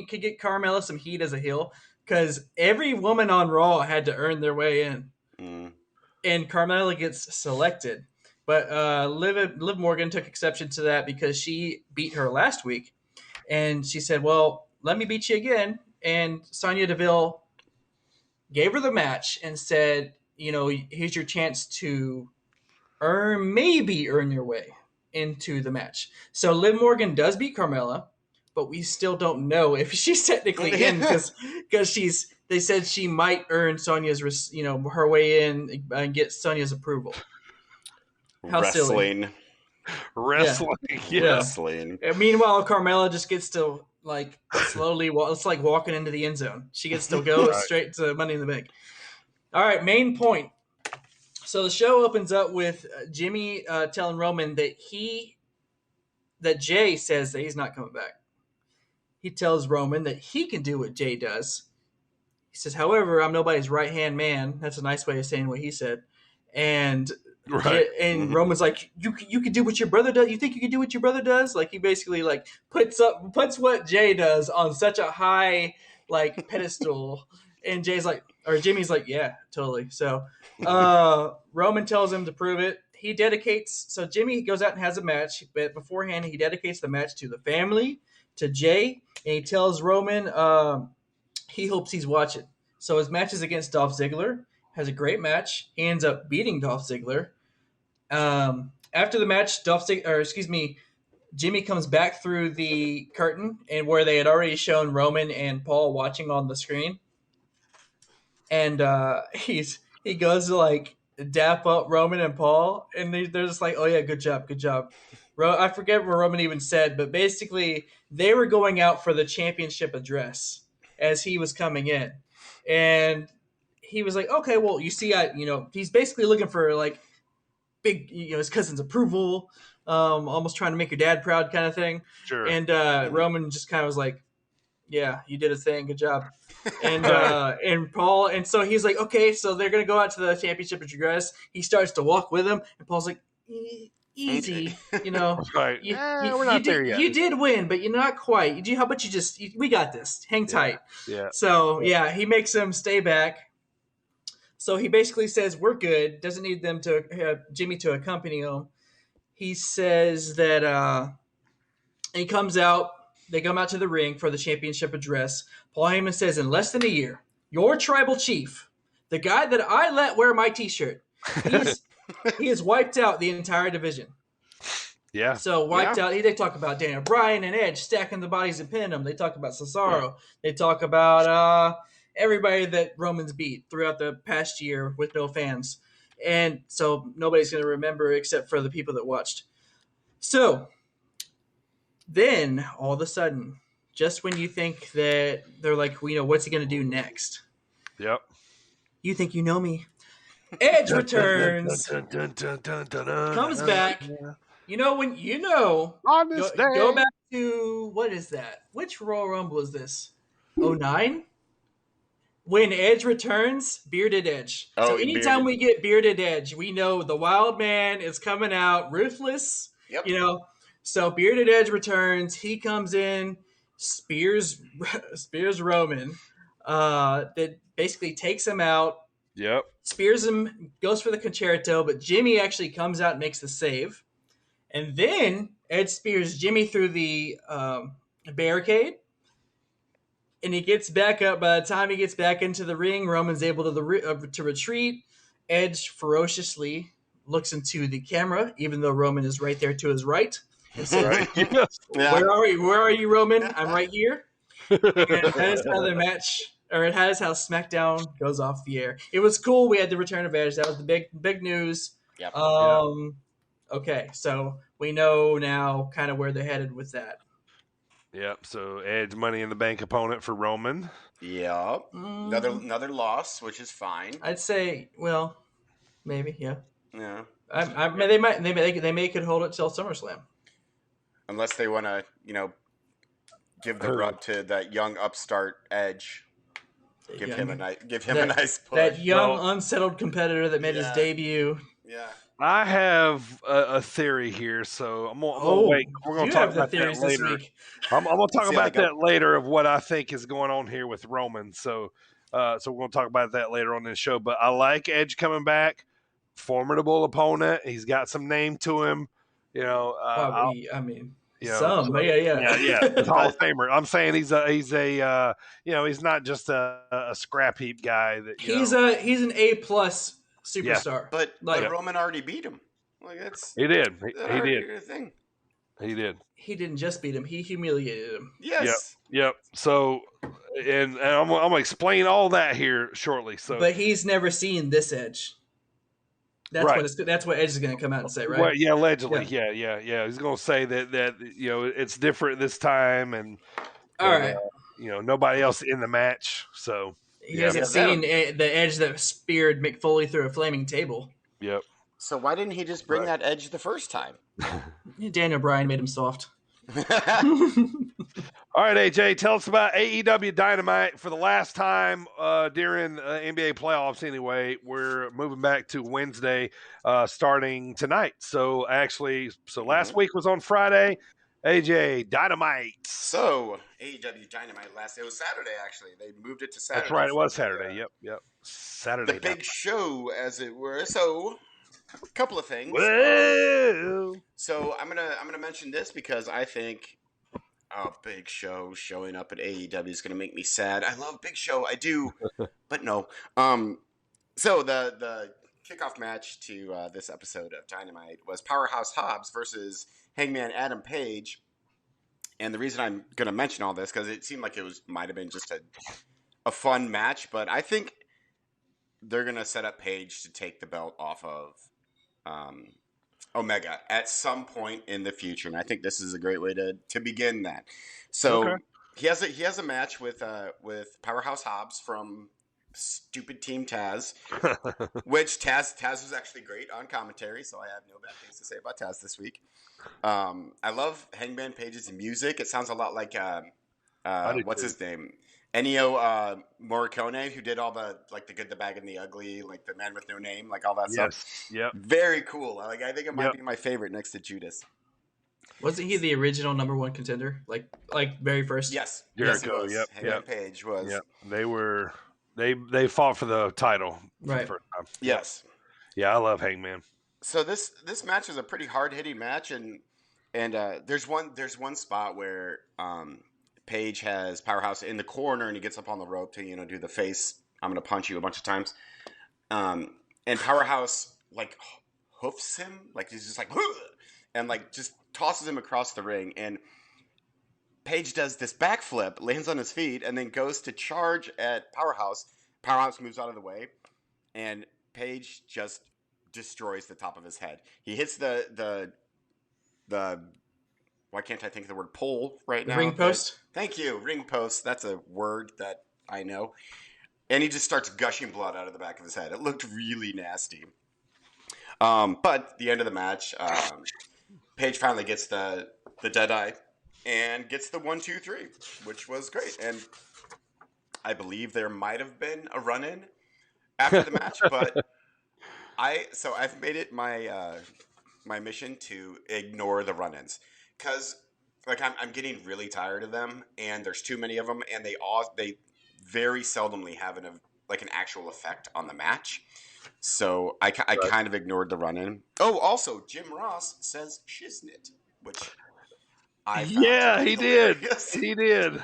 could get Carmella some heat as a heel, because every woman on Raw had to earn their way in. And Carmella gets selected. But Liv Morgan took exception to that because she beat her last week. And she said, well, let me beat you again. And Sonya Deville gave her the match and said, here's your chance to maybe earn your way into the match. So Liv Morgan does beat Carmella, but we still don't know if she's technically in because they said she might earn Sonya's, her way in and get Sonya's approval. How Wrestling. Silly. Wrestling. Yeah. Wrestling. And meanwhile, Carmella just gets to slowly walk. It's like walking into the end zone. She gets to go straight to Money in the Bank. All right, main point. So the show opens up with Jimmy telling Roman that Jay says that he's not coming back. He tells Roman that he can do what Jay does. He says, however, I'm nobody's right-hand man. That's a nice way of saying what he said. And Right. Roman's like, you can do what your brother does? You think you can do what your brother does? Like, he basically like puts what Jay does on such a high like pedestal. And Jimmy's like, yeah, totally. So Roman tells him to prove it. He dedicates, so Jimmy goes out and has a match, but beforehand he dedicates the match to the family, to Jay, and he tells Roman he hopes he's watching. So his match is against Dolph Ziggler. Has a great match. He ends up beating Dolph Ziggler. After the match, Jimmy comes back through the curtain and where they had already shown Roman and Paul watching on the screen. And he goes to like dap up Roman and Paul, and they're just like, "Oh yeah, good job." I forget what Roman even said, but basically they were going out for the championship address as he was coming in, and he was like, "Okay, well, you see, he's basically looking for like big, his cousin's approval, almost trying to make your dad proud kind of thing." Sure. And Roman just kind of was like, "Yeah, you did a thing, good job." And and Paul, and so he's like, okay, so they're gonna go out to the championship address. He starts to walk with him, and Paul's like, easy, Right. We're not there yet. You did win, but you're not quite. How about we got this. Hang tight. Yeah. So yeah, he makes them stay back. So he basically says we're good. Doesn't need them to Jimmy to accompany him. He says that he comes out. They come out to the ring for the championship address. Paul Heyman says, in less than a year, your tribal chief, the guy that I let wear my T-shirt, he has wiped out the entire division. Yeah. So wiped out. They talk about Daniel Bryan and Edge stacking the bodies and pinning them. They talk about Cesaro. Yeah. They talk about everybody that Roman's beat throughout the past year with no fans. And so nobody's going to remember except for the people that watched. So then, all of a sudden, just when you think that they're like, what's he going to do next? Yep. You think you know me. Edge returns. Comes back. On this day. Go back to, what is that? Which Royal Rumble is this? 09? When Edge returns, bearded Edge. So anytime we get bearded Edge, we know the wild man is coming out, ruthless. Yep. So bearded Edge returns. He comes in, spears Roman. That basically takes him out. Yep. Spears him, goes for the concerto, but Jimmy actually comes out and makes the save. And then Edge spears Jimmy through the barricade. And he gets back up. By the time he gets back into the ring, Roman's able to retreat. Edge ferociously looks into the camera, even though Roman is right there to his right. And says, Where are you, Roman? I'm right here. And that is how the match, or that is how SmackDown goes off the air. It was cool. We had the return of Edge. That was the big news. Yep. Okay, so we know now kind of where they're headed with that. Yep. So Edge Money in the Bank opponent for Roman. Yep. Another loss, which is fine. I'd say, well, maybe, yeah. Yeah. I mean, they may could hold it till SummerSlam. Unless they want to, give the rub to that young upstart Edge. Give him a nice push. That young, unsettled competitor that made his debut. Yeah. I have a theory here, so I'm gonna wait. We're gonna talk about that later. I'm gonna talk about that later of what I think is going on here with Roman. So we're gonna talk about that later on in the show. But I like Edge coming back. Formidable opponent. He's got some name to him. Yeah. Hall of Famer. I'm saying he's not just a scrap heap guy. That he's an A+ superstar. Yeah. But Roman already beat him. He did. He did. He didn't just beat him. He humiliated him. Yes. Yep. So, and I'm gonna explain all that here shortly. So, but he's never seen this Edge. That's what Edge is going to come out and say, right? Well, yeah, allegedly, yeah. He's going to say that it's different this time, and all right, nobody else in the match, so he hasn't seen the Edge that speared Mick Foley through a flaming table. Yep. So why didn't he just bring Right. that edge the first time? Daniel Bryan made him soft. All right, AJ, tell us about AEW Dynamite for the last time during NBA playoffs. Anyway, we're moving back to Wednesday, starting tonight. So last week was on Friday. AJ Dynamite. So AEW Dynamite it was Saturday actually. They moved it to Saturday. That's right. It was for Saturday. Yep. Saturday. The big show, as it were. So, a couple of things. Whoa. So I'm gonna mention this because I think Big Show showing up at AEW is gonna make me sad. I love Big Show, I do, but no. So the kickoff match to this episode of Dynamite was Powerhouse Hobbs versus Hangman Adam Page. And the reason I'm gonna mention all this because it seemed like might have been just a fun match, but I think they're gonna set up Page to take the belt off of Omega at some point in the future, and I think this is a great way to begin that. So he has a match with Powerhouse Hobbs from stupid Team Taz, which Taz was actually great on commentary, so I have no bad things to say about Taz this week. I love Hangman Page's music. It sounds a lot like what's his name? Ennio Morricone, who did all the the Good, the Bad, and the Ugly, like the Man with No Name, like all that stuff. Yep. Very cool. I think it might be my favorite next to Judas. Wasn't he the original #1 contender? Like very first? Yes. Jericho. Yes, Yep. Hangman Page was. Yep. They fought for the title Right. the first time. Yes. Yeah, I love Hangman. So this match is a pretty hard hitting match, and there's one spot where Page has Powerhouse in the corner, and he gets up on the rope to do the face. I'm gonna punch you a bunch of times, and Powerhouse hoofs him, he's just and just tosses him across the ring, and Page does this backflip, lands on his feet, and then goes to charge at Powerhouse. Powerhouse moves out of the way, and Page just destroys the top of his head. He hits the why can't I think of the word pole right now? Ring post? Thank you. Ring post. That's a word that I know. And he just starts gushing blood out of the back of his head. It looked really nasty. But the end of the match, Page finally gets the dead eye and gets the 1, 2, 3, which was great. And I believe there might have been a run-in after the match, but I've made it my mission to ignore the run-ins. Because I'm getting really tired of them, and there's too many of them, and they very seldomly have an actual effect on the match. So I kind of ignored the run-in. Oh, also Jim Ross says shiznit, which I found he did. hilarious. He did.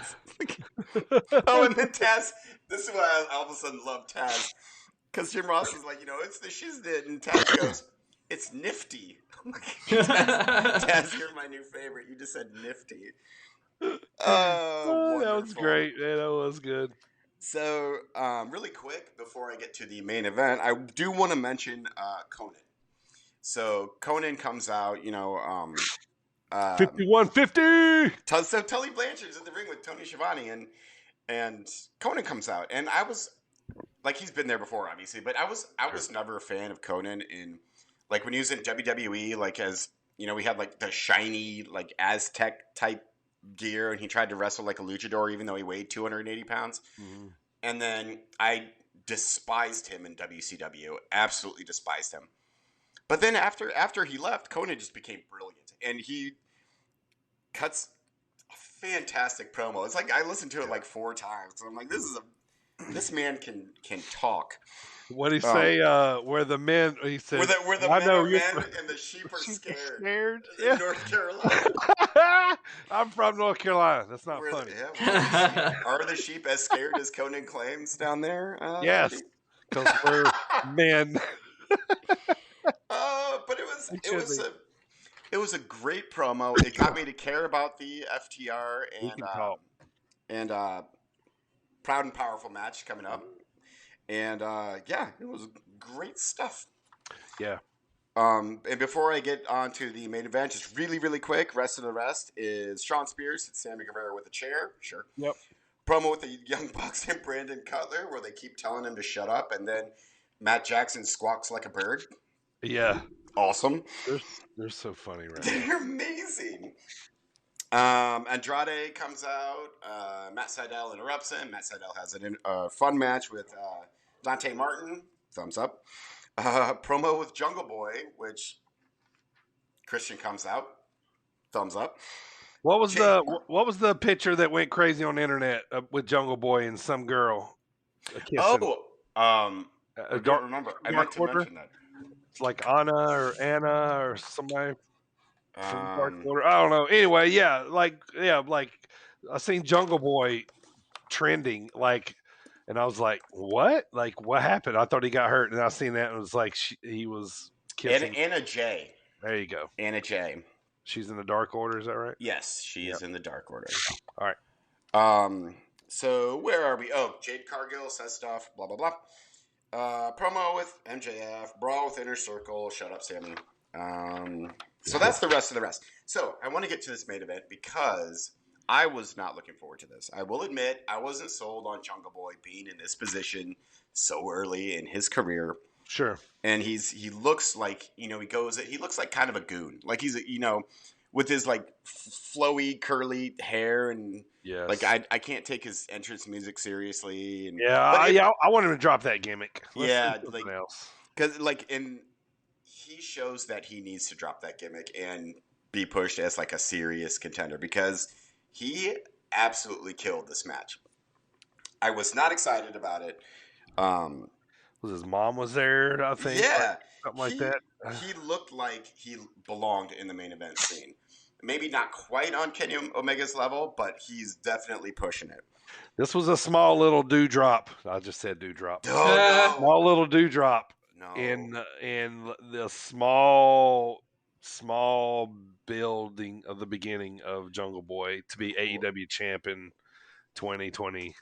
Oh, and then Taz. This is why I all of a sudden love Taz, because Jim Ross is it's the shiznit, and Taz goes, "It's nifty." Taz, you're my new favorite. You just said nifty. Oh, that was great, man. That was good. So, really quick, before I get to the main event, I do want to mention Conan. So, Conan comes out, 51-50. So Tully Blanchard's in the ring with Tony Schiavone, and Conan comes out, and I was he's been there before, obviously, but I was never a fan of Conan in. When he was in WWE, as, we had, the shiny, Aztec type gear, and he tried to wrestle like a luchador, even though he weighed 280 pounds. Mm-hmm. And then I despised him in WCW, absolutely despised him. But then after he left, Conan just became brilliant. And he cuts a fantastic promo. It's I listened to it 4 times. And I'm like, this man can talk. What did he say? Where the men? He said, "Where the men are men and the sheep are scared." Yeah. In North Carolina. I'm from North Carolina. That's not funny. Are the sheep as scared as Conan claims down there? Yes, because we're men. But it was a great promo. It got me to care about the FTR and Proud and Powerful match coming up. And it was great stuff. Yeah. And before I get on to the main event, just really, really quick, rest of the rest is Shawn Spears and Sammy Guevara with a chair. Sure. Yep. Promo with the Young Bucks and Brandon Cutler, where they keep telling him to shut up, and then Matt Jackson squawks like a bird. Yeah. Awesome. They're so funny right now. They're amazing. Andrade comes out. Matt Sydal interrupts him. Matt Sydal has a fun match with Dante Martin. Thumbs up. Promo with Jungle Boy, which Christian comes out. Thumbs up. What was the picture that went crazy on the internet with Jungle Boy and some girl kissing? I don't remember. I meant to mention that. It's like Anna or somebody from Dark Order. I don't know. Anyway, like I seen Jungle Boy trending, and I was like, what? Like, what happened? I thought he got hurt, and I seen that, and it was like he was kissing. Anna J. There you go. Anna J. She's in the Dark Order, is that right? Yes, she is in the Dark Order. All right. So where are we? Oh, Jade Cargill says stuff, blah, blah, blah. Promo with MJF, brawl with Inner Circle, shut up, Sammy. So that's the rest of the rest. So I want to get to this main event because I was not looking forward to this. I will admit I wasn't sold on Jungle Boy being in this position so early in his career. Sure. And he looks like, he looks like kind of a goon. Like he's, with his like flowy, curly hair and yes. Like I can't take his entrance music seriously. And I want him to drop that gimmick. Because he shows that he needs to drop that gimmick and be pushed as like a serious contender because he absolutely killed this match. I was not excited about it. His mom was there, I think. Yeah. Something like that. He looked like he belonged in the main event scene. Maybe not quite on Kenny Omega's level, but he's definitely pushing it. This was a small little dewdrop. I just said dewdrop. Oh, no. Small little dewdrop. No. In the small building of the beginning of Jungle Boy to be AEW champ in 2022.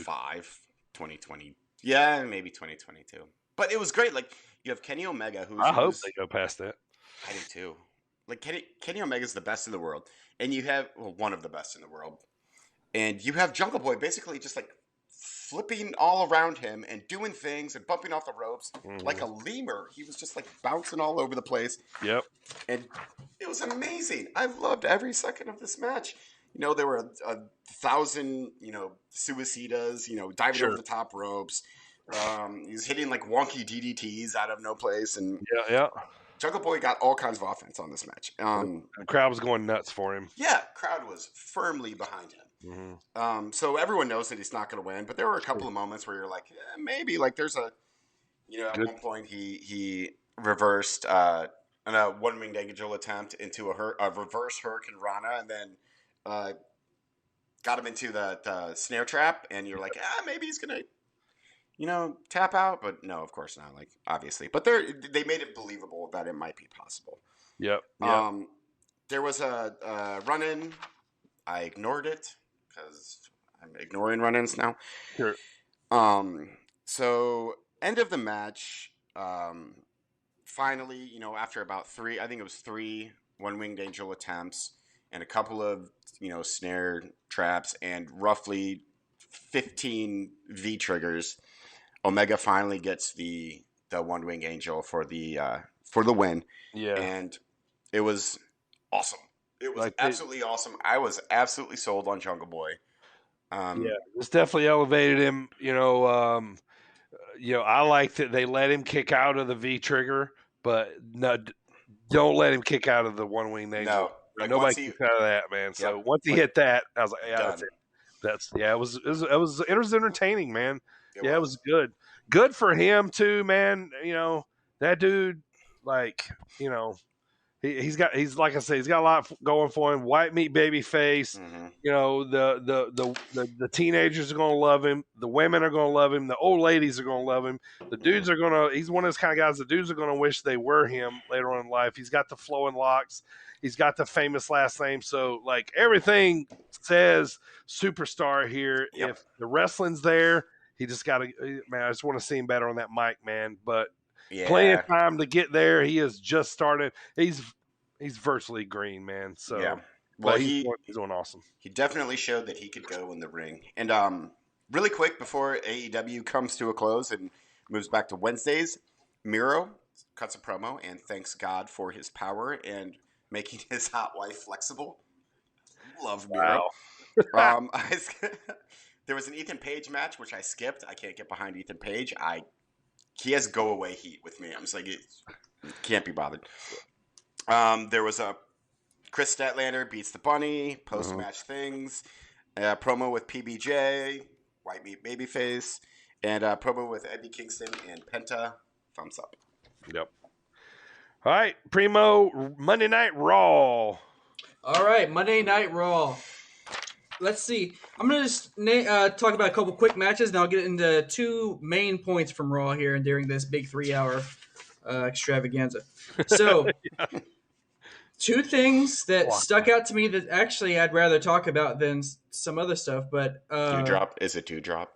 2020. Yeah, maybe 2022. But it was great. Like, you have Kenny Omega, I hope they go past that. I do too. Like, Kenny Omega's the best in the world. And you have, one of the best in the world. And you have Jungle Boy basically just, like, flipping all around him and doing things and bumping off the ropes like a lemur. He was just, like, bouncing all over the place. Yep. And it was amazing. I loved every second of this match. There were 1,000, suicidas, diving over the top ropes. He was hitting like wonky DDTs out of no place. And yeah. Jungle Boy got all kinds of offense on this match. The crowd was going nuts for him. Yeah, crowd was firmly behind him. Mm-hmm. So everyone knows that he's not going to win. But there were a couple of moments where you're like, maybe. Like there's at one point he reversed a one-winged angel attempt into a reverse Hurricane Rana and then got him into the snare trap, and you're like, maybe he's gonna, tap out, but no, of course not. Like obviously, but they made it believable that it might be possible. Yep. There was a run-in. I ignored it because I'm ignoring run-ins now. Sure. So end of the match. Finally, after about three one-winged angel attempts and a couple of snare traps and roughly 15 V triggers, Omega finally gets the one-winged angel for the win. Yeah, and it was awesome. It was absolutely awesome. I was absolutely sold on Jungle Boy. This definitely elevated him. I like that they let him kick out of the V trigger, but no, don't let him kick out of the one-winged angel. No. Like nobody kicked out of that, man. So once he hit that, I was like, that's it. It was entertaining, man. It was good. Good for him too, man. That dude, he's like I said, he's got a lot going for him. White meat baby face. Mm-hmm. The teenagers are gonna love him. The women are gonna love him. The old ladies are gonna love him. The dudes are gonna. He's one of those kind of guys. The dudes are gonna wish they were him later on in life. He's got the flowing locks. He's got the famous last name. So, everything says superstar here. Yep. If the wrestling's there, he just got to, man, I just want to see him better on that mic, man. But plenty of time to get there. He has just started. He's virtually green, man. So, well, he's doing awesome. He definitely showed that he could go in the ring. And really quick, before AEW comes to a close and moves back to Wednesdays, Miro cuts a promo and thanks God for his power and making his hot wife flexible. Love Miro. Wow. There was an Ethan Page match which I skipped. I can't get behind Ethan Page. He has go away heat with me. I'm just like, can't be bothered. There was a Chris Statlander beats the Bunny, post-match things, promo with PBJ, White Meat Babyface, and promo with Eddie Kingston and Penta. Thumbs up. Yep. All right, Primo, Monday Night Raw. All right, Monday Night Raw. Let's see. I'm going to just talk about a couple quick matches, and I'll get into 2 main points from Raw here and during this big 3-hour extravaganza. So, 2 things that stuck out to me that actually I'd rather talk about than some other stuff, but... Dewdrop? Is it Dewdrop?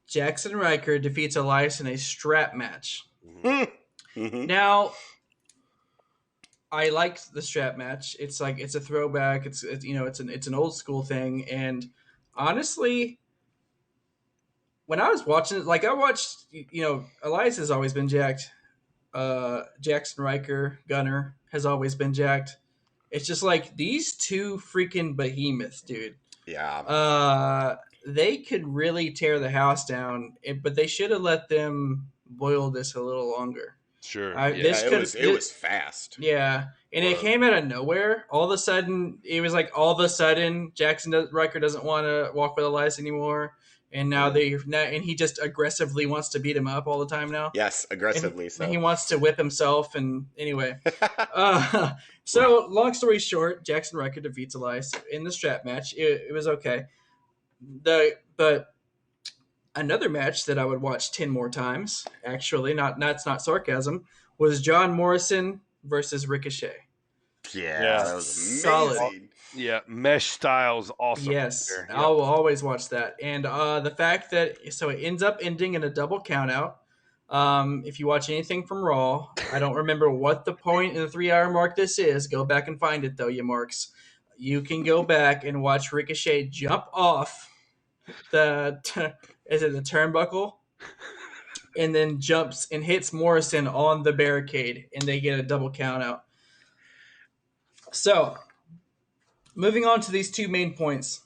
Jackson Ryker defeats Elias in a strap match. Mm-hmm. Now... I liked the strap match. It's a throwback. It's an old school thing. And honestly, when I was watching it, I watched, Elias has always been jacked. Jackson Ryker, Gunner has always been jacked. It's just like these 2 freaking behemoths, dude. Yeah. They could really tear the house down, but they should have let them boil this a little longer. Sure. It was fast. Yeah, and it came out of nowhere. All of a sudden, Jackson Ryker doesn't want to walk with Elias anymore, and now and he just aggressively wants to beat him up all the time now. Yes, aggressively. And he wants to whip himself. And anyway, so long story short, Jackson Ryker defeats Elias in the strap match. It was okay. But another match that I would watch 10 more times, actually, that's not sarcasm, was John Morrison versus Ricochet. Yeah, that was amazing. Solid. Yeah, mesh styles awesome. Yes, yep. I'll always watch that. And the fact that it ends up ending in a double countout. If you watch anything from Raw, I don't remember what the point in the 3-hour mark this is. Go back and find it, though, you marks. You can go back and watch Ricochet jump off the turnbuckle, and then jumps and hits Morrison on the barricade, and they get a double count out. So, moving on to these 2 main points.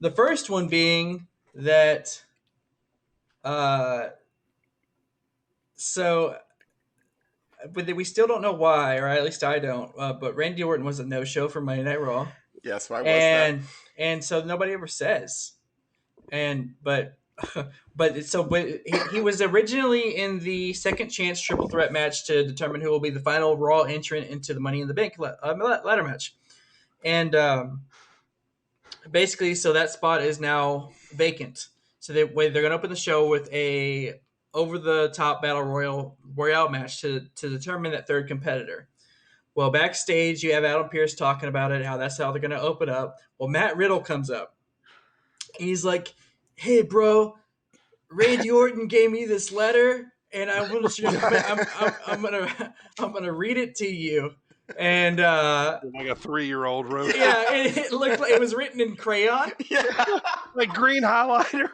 The first one being that, but we still don't know why, or at least I don't. But Randy Orton was a no-show for Monday Night Raw. Yes, why was that? And so nobody ever says. But he was originally in the second chance triple threat match to determine who will be the final Raw entrant into the Money in the Bank ladder match. And basically, so that spot is now vacant. So they're going to open the show with a over-the-top battle royale match to determine that third competitor. Well, backstage, you have Adam Pearce talking about it, how that's how they're going to open up. Well, Matt Riddle comes up. He's like, "Hey, bro, Randy Orton gave me this letter, and I'm gonna read it to you." And like a 3-year-old wrote. Yeah, it looked like it was written in crayon. Yeah, like green highlighter.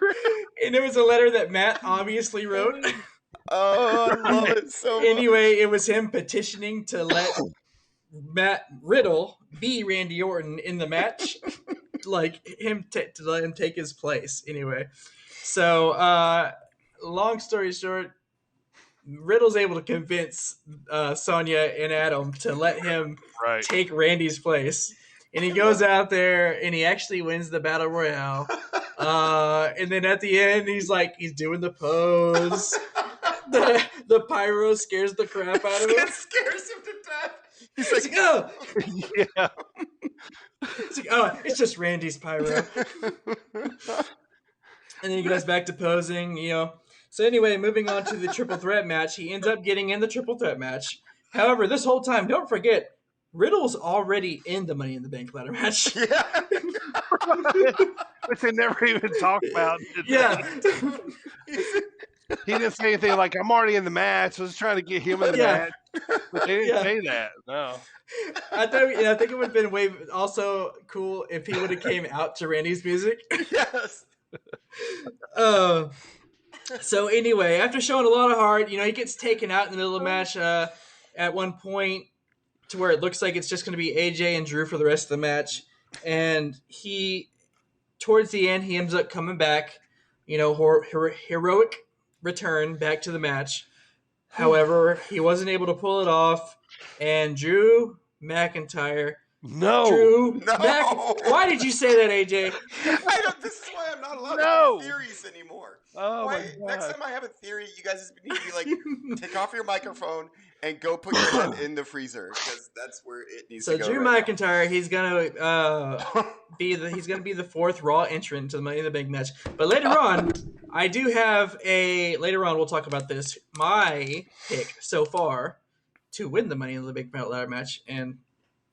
And it was a letter that Matt obviously wrote. Oh, I love it so much. Anyway, it was him petitioning to let Matt Riddle be Randy Orton in the match, like him to let him take his place. Anyway, so long story short, Riddle's able to convince Sonya and Adam to let him take Randy's place. And he goes out there and he actually wins the Battle Royale. And then at the end, he's doing the pose. The pyro scares the crap out of him. It scares him to death. He's like, "Oh." Yeah. It's like, "Oh, it's just Randy's pyro." And then he goes back to posing, So anyway, moving on to the triple threat match, he ends up getting in the triple threat match. However, this whole time, don't forget, Riddle's already in the Money in the Bank ladder match. Yeah. Which they never even talked about. Yeah. He didn't say anything like, "I'm already in the match. I was trying to get him in the match." But they didn't say that. No. I think it would have been way also cool if he would have came out to Randy's music. Yes. So anyway, after showing a lot of heart, he gets taken out in the middle of the match at one point to where it looks like it's just going to be AJ and Drew for the rest of the match. And towards the end, he ends up coming back, heroic return back to the match. However, he wasn't able to pull it off. And Drew McIntyre. No. Why did you say that, AJ? This is why I'm not allowed to have theories anymore. Oh my God. Next time I have a theory, you guys need to be like, take off your microphone and go put your head in the freezer because that's where it needs to go. So Drew McIntyre, he's gonna be the fourth Raw entrant to the Money in the Bank match. But later on, we'll talk about this. My pick so far to win the Money in the Bank ladder match, and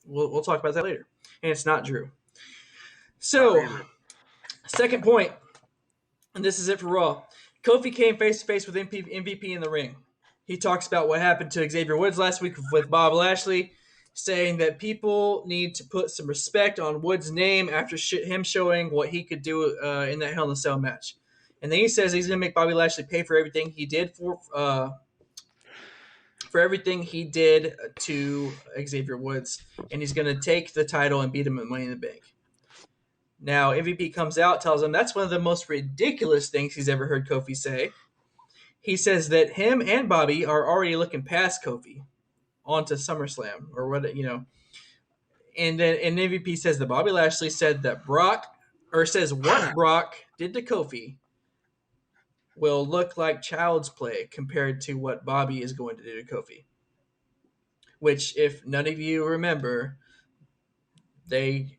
we'll talk about that later. And it's not Drew. So, second point, and this is it for Raw. Kofi came face to face with MVP in the ring. He talks about what happened to Xavier Woods last week with Bob Lashley, saying that people need to put some respect on Woods' name after him showing what he could do in that Hell in a Cell match. And then he says he's going to make Bobby Lashley pay for everything he did for everything he did to Xavier Woods, and he's going to take the title and beat him at Money in the Bank. Now, MVP comes out, tells him that's one of the most ridiculous things he's ever heard Kofi say. He says that him and Bobby are already looking past Kofi onto SummerSlam or what, And then MVP says that Bobby Lashley said that what Brock did to Kofi will look like child's play compared to what Bobby is going to do to Kofi. Which, if none of you remember, Kofi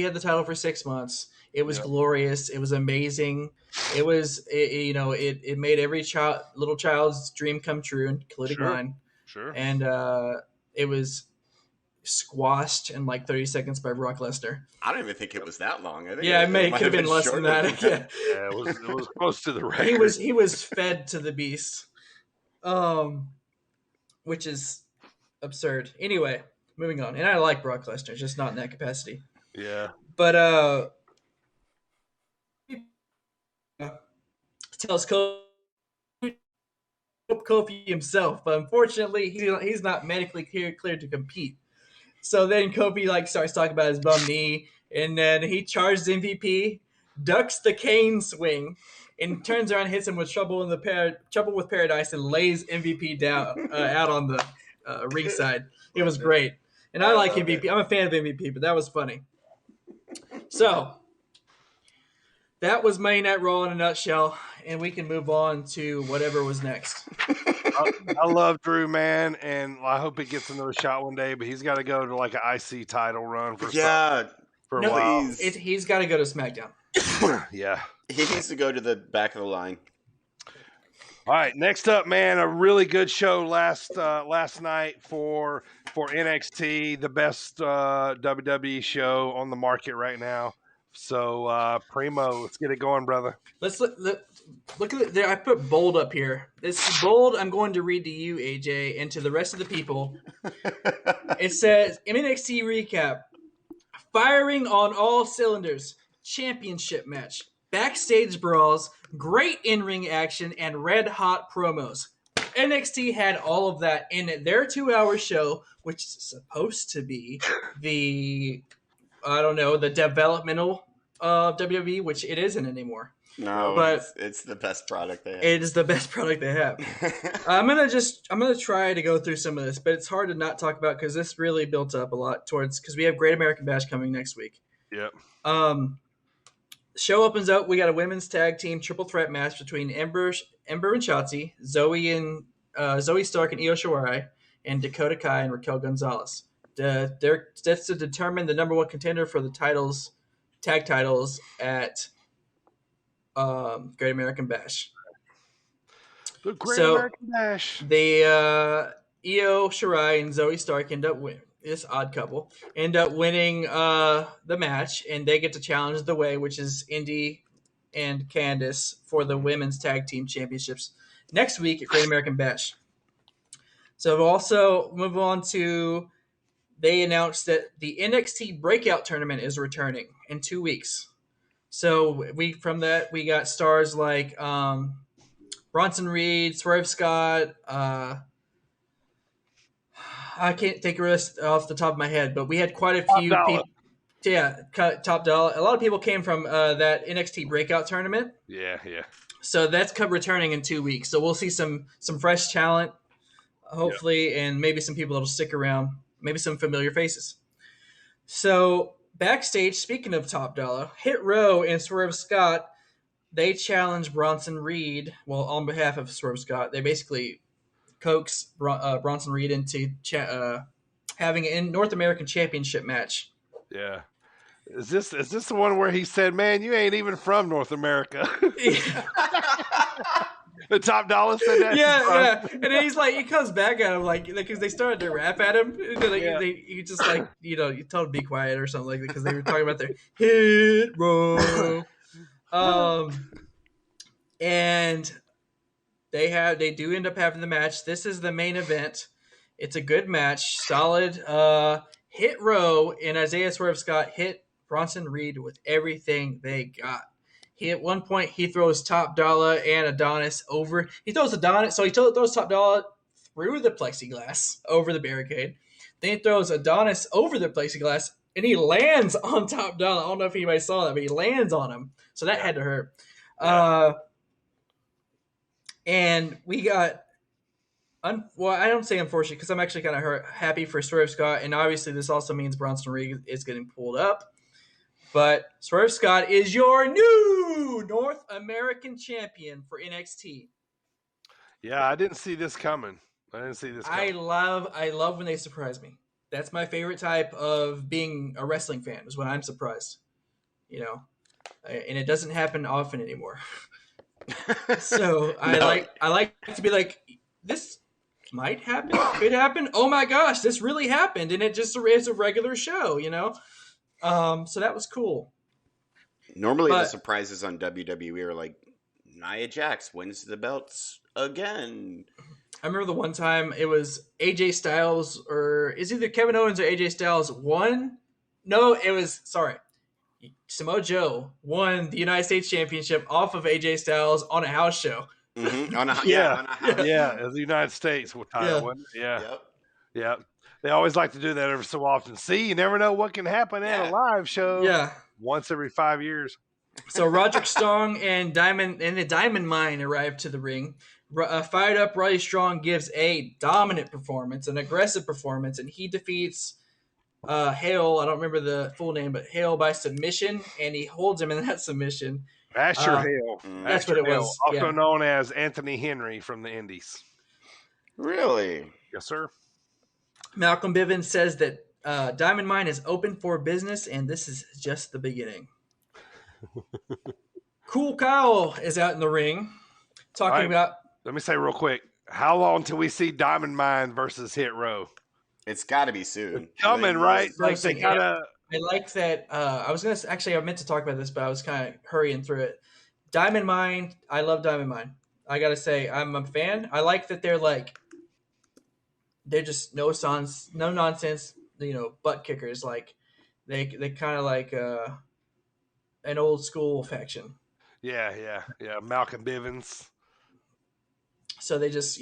had the title for 6 months. It was glorious. It was amazing. It made every little child's dream come true, including mine. Sure. And it was squashed in like 30 seconds by Brock Lesnar. I don't even think it was that long. I think it could have been less than that. Yeah, it was close to the record. He was fed to the beast, which is absurd. Anyway, moving on. And I like Brock Lesnar, just not in that capacity. Yeah. But tells Kofi himself, but unfortunately he's not medically cleared to compete. So then Kofi starts talking about his bum knee, and then he charges MVP, ducks the cane swing, and turns around and hits him with Trouble with Paradise and lays MVP down out on the ringside. It was great. And I like MVP. I'm a fan of MVP, but that was funny. So that was Monday Night Raw in a nutshell, and we can move on to whatever was next. I love Drew, man, and I hope he gets another shot one day, but he's got to go to like an IC title run for a while. He's got to go to SmackDown. Yeah. He needs to go to the back of the line. All right, next up, man, a really good show last night for NXT, the best WWE show on the market right now. So, Primo, let's get it going, brother. Let's look at it there. I put bold up here. This bold I'm going to read to you, AJ, and to the rest of the people. It says, NXT recap, firing on all cylinders, championship match, backstage brawls, great in-ring action, and red-hot promos. NXT had all of that in their 2-hour show, which is supposed to be the developmental WWE, which it isn't anymore. No, but it's the best product they have. It is the best product they have. I'm gonna try to go through some of this, but it's hard to not talk about because this really built up a lot because we have Great American Bash coming next week. Yep. Show opens up. We got a women's tag team triple threat match between Ember and Shotzi, Zoe Stark and Io Shirai, and Dakota Kai and Raquel Gonzalez. That's to determine the number one contender for the tag titles at Great American Bash. The Great American Bash. The Io Shirai and Zoe Stark end up winning. This odd couple end up winning the match, and they get to challenge The Way, which is Indy and Candice, for the women's tag team championships next week at Great American Bash. So we'll also move on to, they announced that the NXT Breakout Tournament is returning in 2 weeks. So from that we got stars like Bronson Reed, Swerve Scott. I can't think of this off the top of my head, but we had quite a few people. Yeah, Top Dollar. A lot of people came from that NXT Breakout tournament. Yeah. So that's returning in 2 weeks. So we'll see some fresh talent, hopefully, and maybe some people that'll stick around. Maybe some familiar faces. So backstage, speaking of Top Dollar, Hit Row and Swerve Scott, they challenged Bronson Reed. Well, on behalf of Swerve Scott, they basically coaxed Bronson Reed into having a North American Championship match. Yeah. Is this the one where he said, "Man, you ain't even from North America"? The Top Dollar said that. Yeah. And then he comes back at him because they started to rap at him. He just you told him to be quiet or something like that because they were talking about their Hit Row. And they do end up having the match. This is the main event. It's a good match, solid. Hit Row and Isaiah Swerve Scott hit Bronson Reed with everything they got. At one point, he throws Top Dollar and Adonis over. He throws Adonis, so he throws Top Dollar through the plexiglass over the barricade. Then he throws Adonis over the plexiglass, and he lands on Top Dollar. I don't know if anybody saw that, but he lands on him. So that had to hurt. And we got, I don't say unfortunate because I'm actually kind of happy for Swerve Scott, and obviously this also means Bronson Reed is getting pulled up. But Swerve Scott is your new North American champion for NXT. Yeah, I didn't see this coming. I love when they surprise me. That's my favorite type of being a wrestling fan, is when I'm surprised. And it doesn't happen often anymore. So I like to be like, this might happen, could happen. Oh my gosh, this really happened, and it just is a regular show, So that was cool. Normally the surprises on WWE are like Nia Jax wins the belts again. I remember the one time it was AJ Styles, or is either Kevin Owens or AJ Styles won. No, it was Samoa Joe won the United States Championship off of AJ Styles on a house show. Mm-hmm. On a house the United States title. Yeah. They always like to do that every so often. See, you never know what can happen at a live show. Yeah. Once every 5 years. So Roderick Strong and the Diamond Mine arrived to the ring. Fired up Roddy Strong gives a dominant performance, an aggressive performance, and he defeats Hale. I don't remember the full name, but Hale by submission, and he holds him in that submission. Asher Hale. That's what it was. Also known as Anthony Henry from the Indies. Really? Yes, sir. Malcolm Bivens says that Diamond Mine is open for business, and this is just the beginning. Cool Kyle is out in the ring talking about... Let me say real quick, how long till we see Diamond Mine versus Hit Row? It's got to be soon. It's coming, right? Like they gotta... I like that. I meant to talk about this, but I was kind of hurrying through it. Diamond Mine, I love Diamond Mine. I gotta say, I'm a fan. I like that they're just no nonsense, butt kickers. Like they kind of like an old school faction. Yeah. Malcolm Bivens. So they just,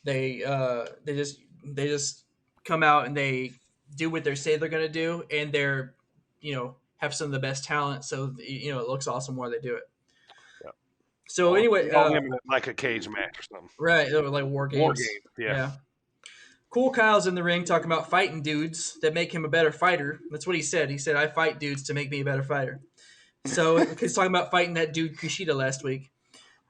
they just come out and they do what they say they're gonna do, and they're, have some of the best talent. So it looks awesome while they do it. Yeah. So anyway, like a cage match or something. Right, like war games. Yeah. Cool Kyle's in the ring talking about fighting dudes that make him a better fighter. That's what he said. He said, I fight dudes to make me a better fighter. So he's talking about fighting that dude Kushida last week.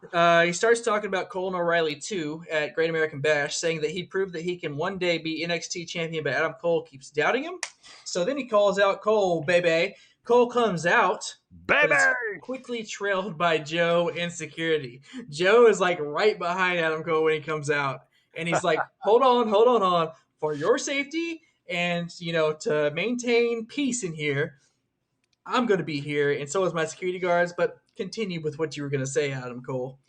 He starts talking about Cole and O'Reilly too at Great American Bash, saying that he proved that he can one day be NXT champion, but Adam Cole keeps doubting him. So then he calls out Cole, baby. Cole comes out, baby, quickly trailed by Joe and security. Joe is like right behind Adam Cole when he comes out. And he's like, hold on. For your safety and, to maintain peace in here, I'm going to be here. And so is my security guards. But continue with what you were going to say, Adam Cole.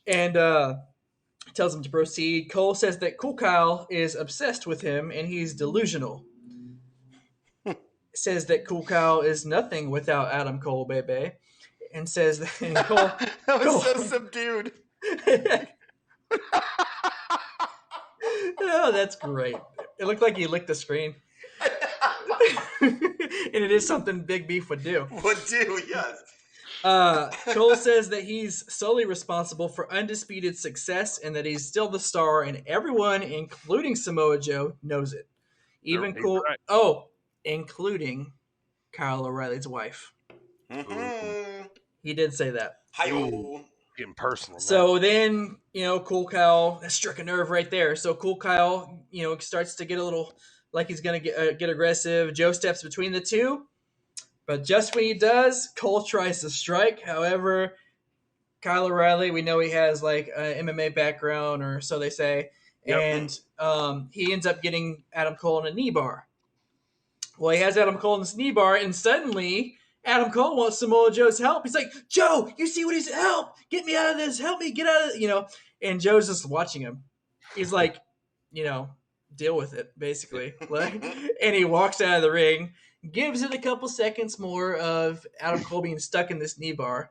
And tells him to proceed. Cole says that Cool Kyle is obsessed with him and he's delusional. says that Cool Kyle is nothing without Adam Cole, baby, and says that and Cole. That was Cole, so subdued. Oh, that's great. It looked like he licked the screen. And it is something Big Beef would do. Would do, yes. Cole says that he's solely responsible for undisputed success and that he's still the star, and everyone, including Samoa Joe, knows it. Even Cole, right. Including Kyle O'Reilly's wife. Mm-hmm. He did say that. Hi-yo. Getting personal. So then, Cool Kyle, that struck a nerve right there. So Cool Kyle, starts to get a little like he's going to get aggressive. Joe steps between the two. But just when he does, Cole tries to strike. However, Kyle O'Reilly, we know he has like an MMA background, or so they say. Yep. And he ends up getting Adam Cole in a knee bar. Well, he has Adam Cole in this knee bar, and suddenly Adam Cole wants Samoa Joe's help. He's like, Joe, you see what he's help? Get me out of this. Help me get out of it. And Joe's just watching him. He's like, deal with it, basically. And he walks out of the ring, gives it a couple seconds more of Adam Cole being stuck in this knee bar.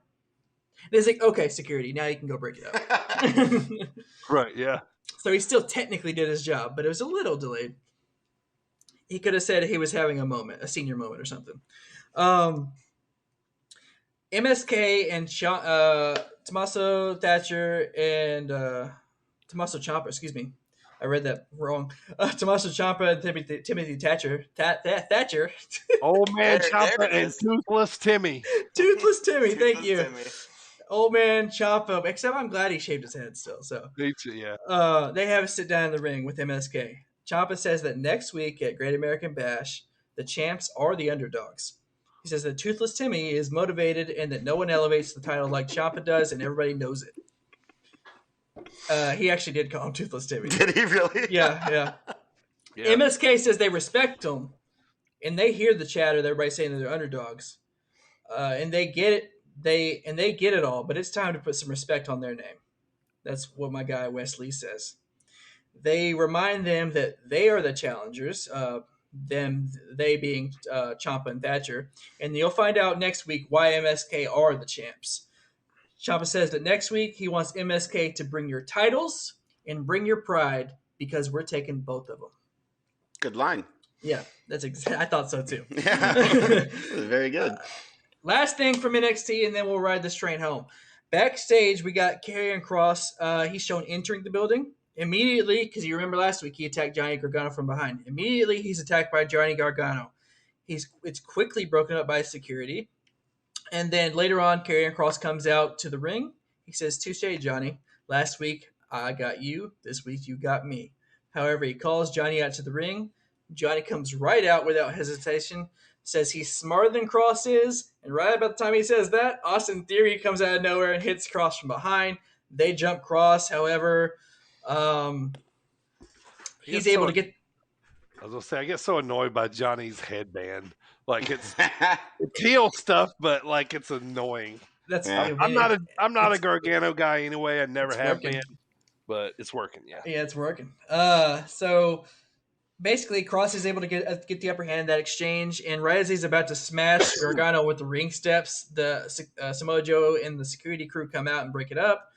And he's like, okay, security, now you can go break it up. Right, yeah. So he still technically did his job, but it was a little delayed. He could have said he was having a moment, a senior moment or something. MSK and Tommaso Thatcher and Tommaso Ciampa, excuse me. I read that wrong. Tommaso Ciampa and Timothy Thatcher. Thatcher. Old man Ciampa and Toothless Timmy. Toothless Timmy, thank you. Timmy. Old man Ciampa, except I'm glad he shaved his head still. So yeah. They have a sit down in the ring with MSK. Ciampa says that next week at Great American Bash, the champs are the underdogs. He says that Toothless Timmy is motivated and that no one elevates the title like Ciampa does, and everybody knows it. He actually did call him Toothless Timmy. Did he really? Yeah. MSK says they respect him, and they hear the chatter. Everybody saying that they're underdogs, and they get it. They get it all, but it's time to put some respect on their name. That's what my guy Wesley says. They remind them that they are the challengers. They being Ciampa and Thatcher, and you'll find out next week why MSK are the champs. Ciampa says that next week he wants MSK to bring your titles and bring your pride because we're taking both of them. Good line. Yeah, I thought so too. Yeah, very good. Last thing from NXT, and then we'll ride this train home. Backstage, we got Karrion Kross. He's shown entering the building. Immediately, because you remember last week he attacked Johnny Gargano from behind. Immediately, he's attacked by Johnny Gargano. It's quickly broken up by security. And then later on, Karrion Kross comes out to the ring. He says, "Touché, Johnny. Last week, I got you. This week, you got me." However, he calls Johnny out to the ring. Johnny comes right out without hesitation, says he's smarter than Kross is. And right about the time he says that, Austin Theory comes out of nowhere and hits Kross from behind. They jump Kross. However, he's able to get. I was gonna say, I get so annoyed by Johnny's headband. Like it's heel stuff, but like it's annoying. I'm not a Gargano guy anyway. I never have been, but it's working. Yeah, it's working. So basically, Kross is able to get the upper hand in that exchange, and right as he's about to smash Gargano with the ring steps, the Samoa Joe and the security crew come out and break it up,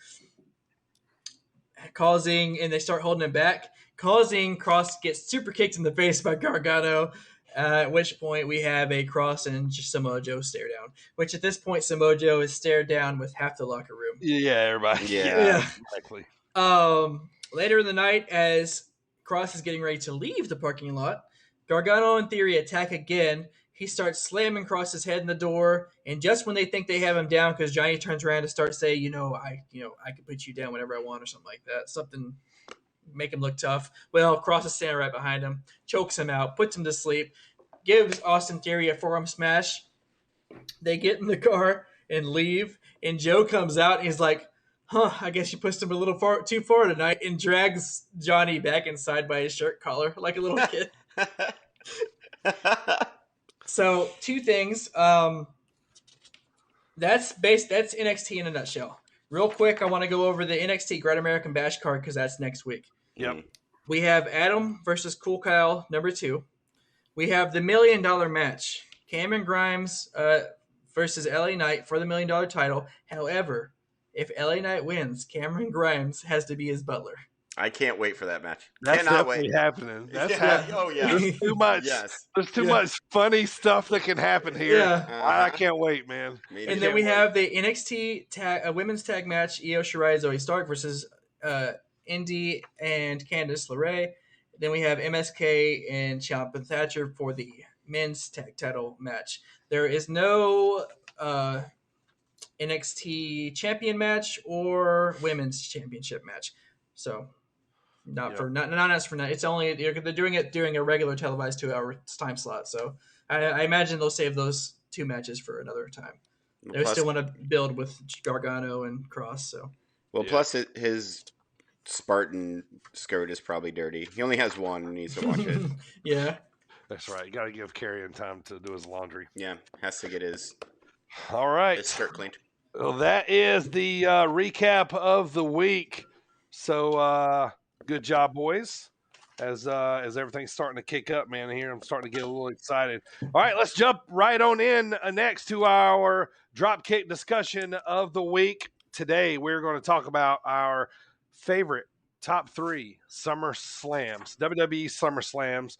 and they start holding him back, causing Kross to get super kicked in the face by Gargano. At which point we have a Kross and Samoa Joe stare down. Which at this point Samoa Joe is stared down with half the locker room. Yeah, everybody. Yeah. Exactly. Later in the night, as Kross is getting ready to leave the parking lot, Gargano and Theory attack again. He starts slamming Kross's head in the door, and just when they think they have him down, because Johnny turns around to start saying, I can put you down whenever I want, or something like that. Something make him look tough. Well, Kross is standing right behind him, chokes him out, puts him to sleep, gives Austin Theory a forearm smash. They get in the car and leave, and Joe comes out and he's like, I guess you pushed him a little too far tonight, and drags Johnny back inside by his shirt collar like a little kid. So, two things. That's NXT in a nutshell. Real quick, I want to go over the NXT Great American Bash card because that's next week. Yep. We have Adam versus Cool Kyle, number 2. we have the $1 million match. Cameron Grimes versus LA Knight for the $1 million title. However, if LA Knight wins, Cameron Grimes has to be his butler. I can't wait for that match. That's Cannot definitely wait. happening. That's Yeah. happening. Oh yeah. There's too much. Yes. There's too much funny stuff that can happen here. Yeah. I can't wait, man. And then we have the NXT women's tag match: Io Shirai, Zoe Stark versus Indy and Candice LeRae. Then we have MSK and Ciampa Thatcher for the men's tag title match. There is no NXT champion match or women's championship match. So not as for now. It's only they're doing it during a regular televised 2-hour time slot. So I imagine they'll save those 2 matches for another time. They still want to build with Gargano and Cross. So plus his Spartan skirt is probably dirty. He only has one and needs to wash it. Yeah. That's right. You got to give Karrion time to do his laundry. Yeah, has to get his skirt cleaned. Well, that is the recap of the week. So good job, boys. As everything's starting to kick up, man, here I'm starting to get a little excited. All right, let's jump right on in next to our dropkick discussion of the week. Today, we're going to talk about our favorite top 3 SummerSlams, WWE SummerSlams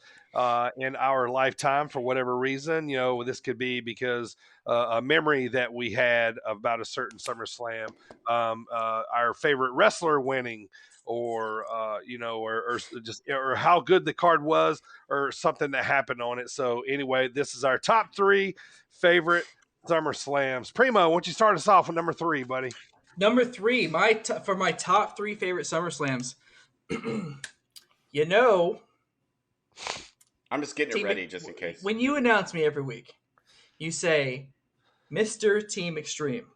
in our lifetime for whatever reason. This could be because a memory that we had about a certain SummerSlam, our favorite wrestler winning, or or how good the card was, or something that happened on it. So anyway, this is our top 3 favorite SummerSlams. Primo, why don't you start us off with number 3, buddy? Number 3, for my top 3 favorite SummerSlams. I'm just getting it ready just in case. When you announce me every week, you say, Mr. Team Extreme.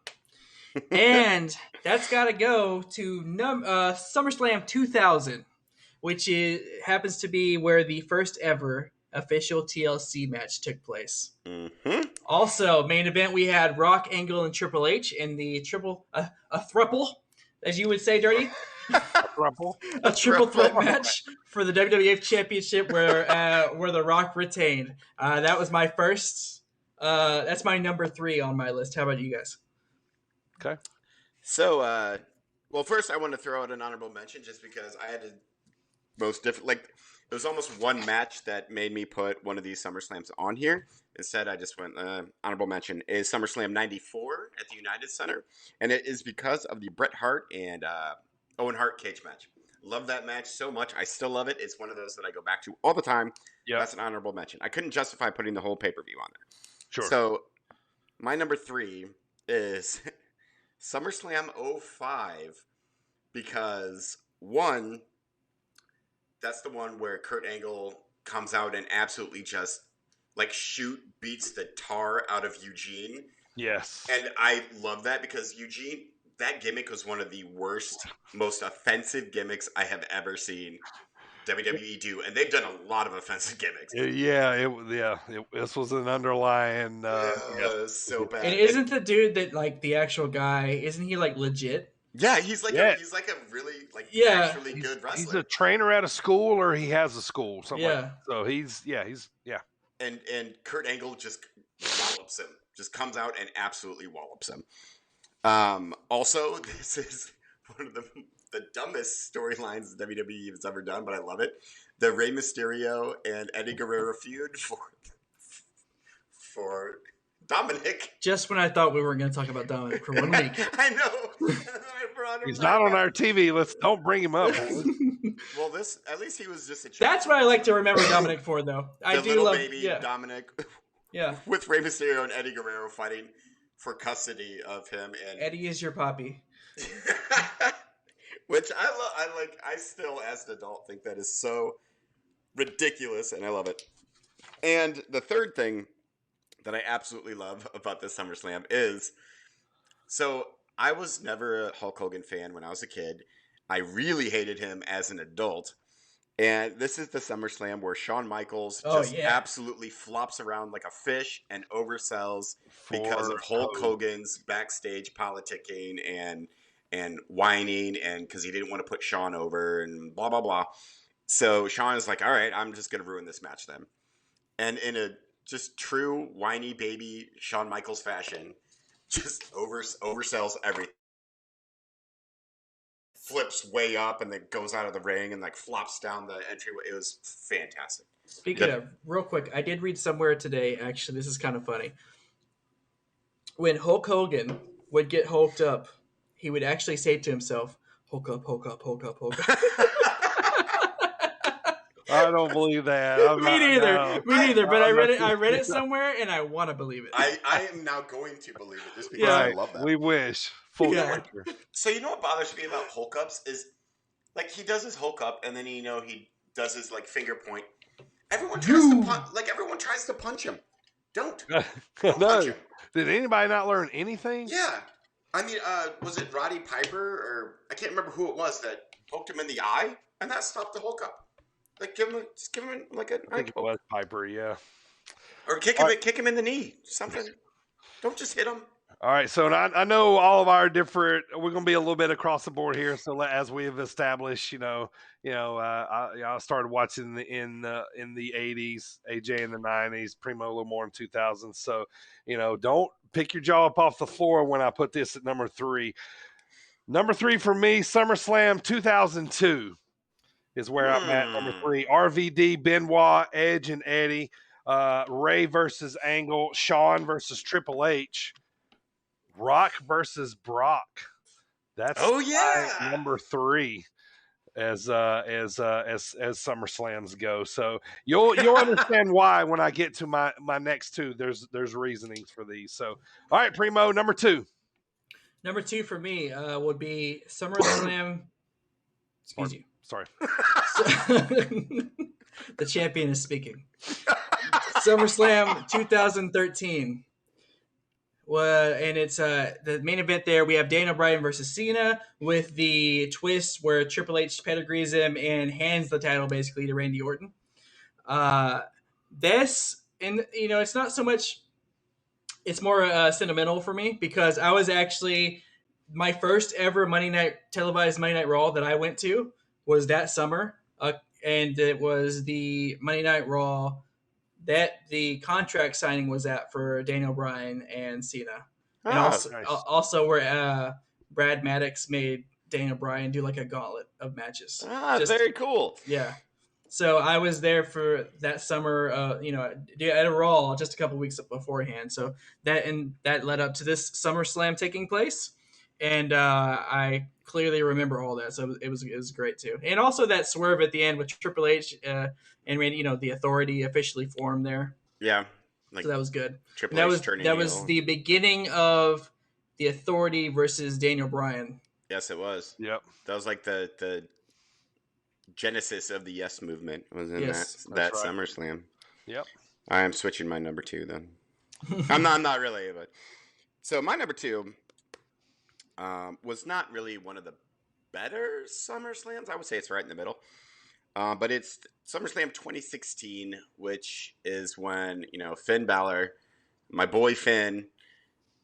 And that's got to go to SummerSlam 2000, which happens to be where the first ever official TLC match took place. Mm-hmm. Also, main event, we had Rock, Angle, and Triple H in the a thruple, as you would say, Dirty. A triple threat match for the WWF Championship where The Rock retained. That was my first. That's my number 3 on my list. How about you guys? Okay. So, first I want to throw out an honorable mention just because I had to most different. Like, there was almost one match that made me put one of these SummerSlams on here. Instead, I just went honorable mention is SummerSlam 94 at the United Center, and it is because of the Bret Hart and Owen Hart cage match. Love that match so much. I still love it. It's one of those that I go back to all the time. Yeah, that's an honorable mention. I couldn't justify putting the whole pay-per-view on there. Sure. So, my number 3 is SummerSlam 05 because, one, that's the one where Kurt Angle comes out and absolutely just, beats the tar out of Eugene. Yes. And I love that because Eugene, that gimmick was one of the worst, most offensive gimmicks I have ever seen WWE do. And they've done a lot of offensive gimmicks. This was an underlying... it was so bad. And isn't the dude that, the actual guy, isn't he, legit? Yeah, he's a really actually good wrestler. He's a trainer at a school, or he has a school. Something like that. So he's. And Kurt Angle just wallops him. Just comes out and absolutely wallops him. Also, this is one of the dumbest storylines WWE has ever done, but I love it. The Rey Mysterio and Eddie Guerrero feud for Dominic. Just when I thought we weren't going to talk about Dominic for 1 week. I know. He's not on our TV. Don't bring him up. Well, at least he was just a child. That's what I like to remember Dominic for, though. I do love baby Dominic. Yeah. With Rey Mysterio and Eddie Guerrero fighting for custody of him, and Eddie is your poppy. Which I still, as an adult, think that is so ridiculous, and I love it. And the third thing that I absolutely love about this SummerSlam is, so I was never a Hulk Hogan fan when I was a kid. I really hated him as an adult. And this is the SummerSlam where Shawn Michaels absolutely flops around like a fish and oversells because of Hulk Hogan's backstage politicking and whining, and because he didn't want to put Shawn over and blah, blah, blah. So Shawn is like, all right, I'm just going to ruin this match then. and in a just true whiny baby Shawn Michaels fashion, just oversells everything. Flips way up and then goes out of the ring and like flops down the entryway. It was fantastic. Speaking of, real quick, I did read somewhere today, actually, this is kind of funny. When Hulk Hogan would get hulked up, he would actually say to himself, Hulk up, Hulk up, Hulk up, Hulk up. I don't believe that. Me neither. But I read it somewhere, and I want to believe it. I am now going to believe it just because I love that. We wish. Full character. So you know what bothers me about Hulk ups is like he does his Hulk up, and then he does his like finger point. Everyone tries to punch him. Don't punch him. Did anybody not learn anything? Yeah. I mean, was it Roddy Piper or I can't remember who it was that poked him in the eye, and that stopped the Hulk up. Like give him like an eye poke. It was Piper, yeah. Or kick him in the knee. Something. Don't just hit him. All right, so I know all of our different. We're going to be a little bit across the board here. So as we have established, I started watching in the '80s, AJ in the '90s, Primo a little more in 2000s. So don't pick your jaw up off the floor when I put this at number 3. Number 3 for me, SummerSlam 2002 is where I'm at. Number 3, RVD, Benoit, Edge, and Eddie, Ray versus Angle, Shawn versus Triple H. Rock versus Brock. That's my number 3 as SummerSlams go. So you'll understand why when I get to my next 2. There's reasonings for these. So all right, Primo, number 2. Number 2 for me would be SummerSlam. Excuse you. Sorry. The champion is speaking. SummerSlam 2013. Well, and it's the main event there. We have Daniel Bryan versus Cena with the twist where Triple H pedigrees him and hands the title basically to Randy Orton. It's not so much. It's more sentimental for me because I was actually my first ever televised Monday Night Raw that I went to was that summer, and it was the Monday Night Raw that the contract signing was at for Daniel Bryan and Cena. And also where Brad Maddox made Daniel Bryan do like a gauntlet of matches. Very cool. Yeah. So I was there for that summer, at a Raw just a couple weeks beforehand. So that led up to this SummerSlam taking place. And I clearly remember all that. So it was great too. And also that swerve at the end with Triple H and Randy, the Authority officially formed there. Yeah. So that was good. Triple H turning heel. That was the beginning of the Authority versus Daniel Bryan. Yes, it was. Yep. That was like the genesis of the Yes movement was in that right. SummerSlam. Yep. I am switching my number 2 then. I'm not really, but so my number 2 was not really one of the better SummerSlams. I would say it's right in the middle. But it's SummerSlam 2016, which is when, Finn Balor, my boy Finn,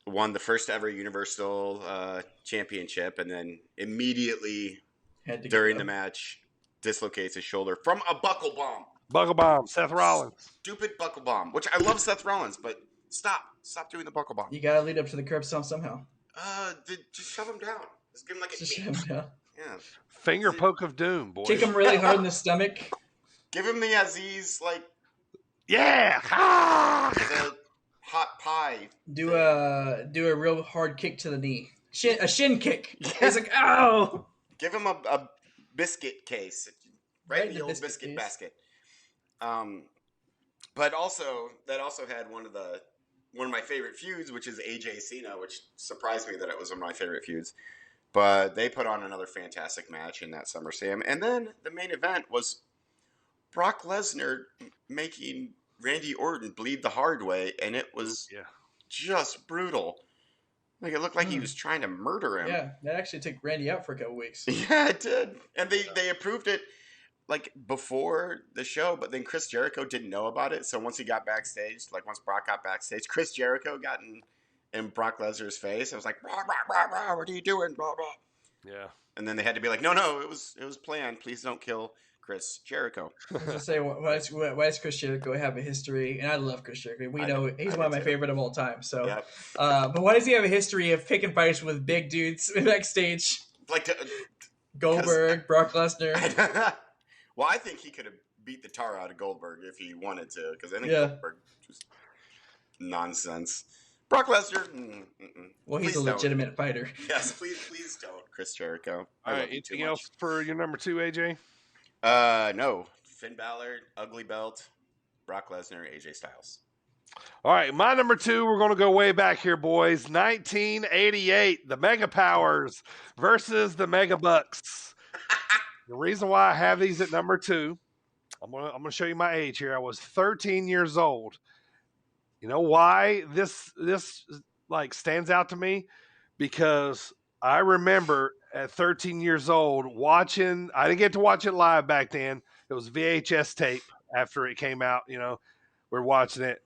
won the first ever Universal Championship, and then immediately during the match dislocates his shoulder from a buckle bomb. Buckle bomb, Seth Rollins. Stupid buckle bomb, which I love Seth Rollins, but stop doing the buckle bomb. You gotta lead up to the curb stomp somehow. Just shove him down. Just give him like shove him down. Yeah. Finger poke of doom, boy. Kick him really hard in the stomach. Give him the Aziz, yeah, the hot pie. Do a real hard kick to the knee. A shin kick. It's like, ow. Give him a biscuit case, right in the old biscuit basket. But also that also had one of my favorite feuds, which is AJ Cena, which surprised me that it was one of my favorite feuds. But they put on another fantastic match in that SummerSlam. And then the main event was Brock Lesnar making Randy Orton bleed the hard way, and it was just brutal. Like, it looked like he was trying to murder him. Yeah, that actually took Randy out for a couple weeks. Yeah, it did. And they approved it, before the show, but then Chris Jericho didn't know about it. So once he got backstage, once Brock got backstage, Chris Jericho got in Brock Lesnar's face. I was like, rah, rah, rah, rah, what are you doing? Blah, blah. Yeah. And then they had to be like, no, it was planned. Please don't kill Chris Jericho. I was gonna say, why does Chris Jericho have a history? And I love Chris Jericho. We know he's one of my favorite of all time. So, Yep. But why does he have a history of picking fights with big dudes backstage? Like Goldberg, Brock Lesnar. Well, I think he could have beat the tar out of Goldberg if he wanted to, because I think Goldberg just nonsense. Brock Lesnar. Well, he's a legitimate fighter. Yes, please don't, Chris Jericho. All right, anything else for your number 2, AJ? No. Finn Balor, Ugly Belt, Brock Lesnar, AJ Styles. All right, my number 2, we're going to go way back here, boys. 1988, the Mega Powers versus the Mega Bucks. The reason why I have these at number 2, I'm gonna show you my age here. I was 13 years old. You know why this like stands out to me? Because I remember at 13 years old watching. I didn't get to watch it live back then. It was VHS tape after it came out. You know, we're watching it.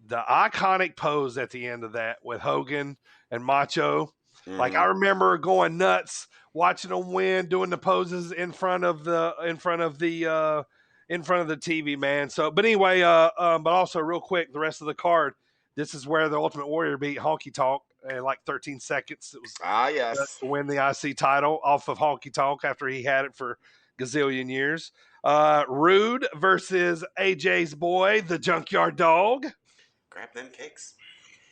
The iconic pose at the end of that with Hogan and Macho. Mm-hmm. Like I remember going nuts watching them win, doing the poses in front of the TV, man. So, but anyway, but also real quick, the rest of the card. This is where the Ultimate Warrior beat Honky Tonk in like 13 seconds. It was to win the IC title off of Honky Tonk after he had it for gazillion years. Rude versus AJ's boy, the Junkyard Dog. Grab them cakes.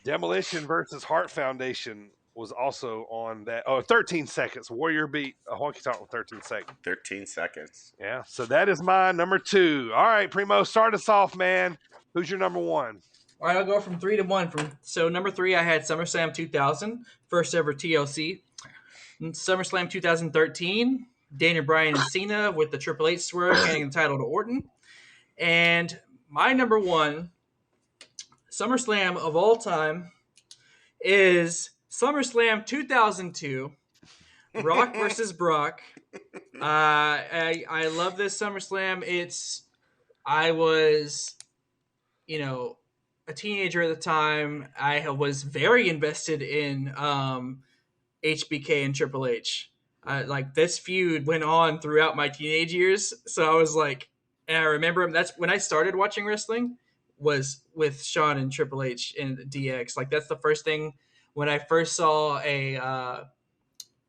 Demolition versus Heart Foundation was also on that. Oh, 13 seconds. Warrior beat Honky Tonk with 13 seconds. 13 seconds. Yeah, so that is my number 2. All right, Primo, start us off, man. Who's your number 1? All right, I'll go from 3 to 1. So number 3, I had SummerSlam 2000, first ever TLC. SummerSlam 2013, Daniel Bryan and Cena with the Triple H swerve, handing the title to Orton. And my number 1 SummerSlam of all time is SummerSlam 2002, Rock versus Brock. I love this SummerSlam. I was, a teenager at the time. I was very invested in HBK and Triple H. Like this feud went on throughout my teenage years. So I was like, and I remember that's when I started watching wrestling was with Shawn and Triple H and DX. Like that's the first thing when I first saw a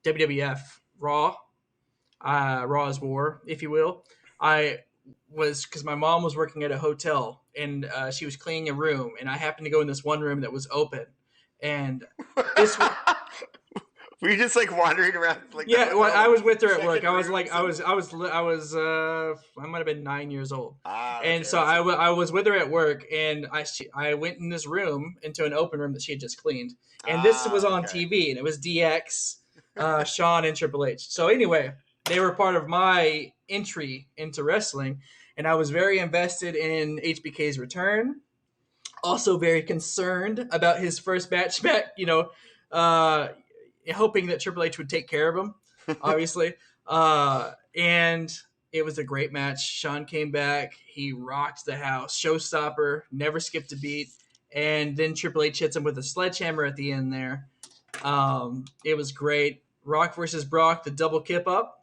WWF Raw's War, if you will. Because my mom was working at a hotel and she was cleaning a room, and I happened to go in this one room that was open, and this. Were you just like wandering around? Like yeah, well, I was with her at work. I was like, I might have been 9 years old, and so I was with her at work, and I went in this room into an open room that she had just cleaned, and this was on TV, and it was DX, Shawn, and Triple H. So anyway, they were part of my entry into wrestling, and I was very invested in HBK's return. Also very concerned about his first match back, hoping that Triple H would take care of him, obviously. And it was a great match. Shawn came back. He rocked the house. Showstopper, never skipped a beat. And then Triple H hits him with a sledgehammer at the end there. It was great. Rock versus Brock, the double kip up.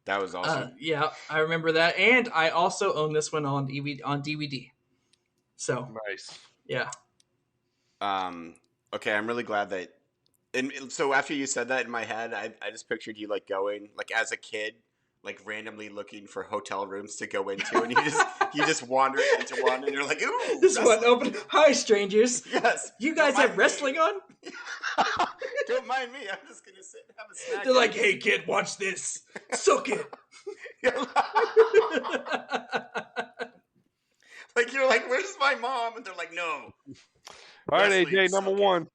That was awesome. Yeah, I remember that. And I also own this one on DVD. So nice. Yeah. Okay, I'm really glad that. And so after you said that in my head, I just pictured you like going like as a kid, like randomly looking for hotel rooms to go into, and you just wander into one, and you're like, ooh, this one open. Hi, strangers. Yes. You guys have wrestling on? Don't mind me. I'm just gonna sit and have a snack. They're like, hey kid, watch this. Suck it. Like you're like, where's my mom? And they're like, no. All right, AJ, number 1.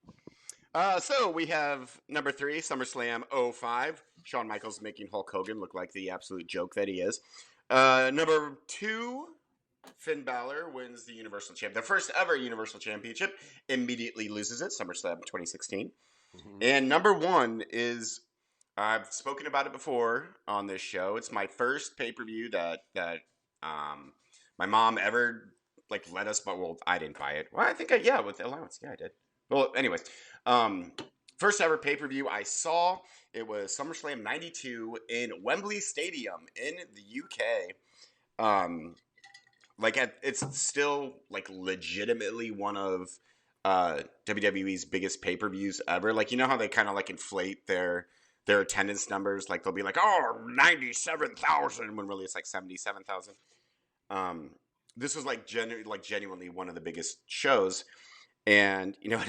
So we have number 3, SummerSlam 05. Shawn Michaels making Hulk Hogan look like the absolute joke that he is. Number 2, Finn Balor wins the Universal Championship. The first ever Universal Championship. Immediately loses it, SummerSlam 2016. Mm-hmm. And number 1 is, I've spoken about it before on this show. It's my first pay-per-view that my mom ever like let us buy. Well, I didn't buy it. Well, I think with allowance. Yeah, I did. Well, anyways, first ever pay-per-view I saw, it was SummerSlam 92 in Wembley Stadium in the UK. It's still like legitimately one of WWE's biggest pay-per-views ever. Like, you know how they kind of like inflate their attendance numbers? Like they'll be like, oh, 97,000 when really it's like 77,000. This was like genuinely one of the biggest shows. And you know,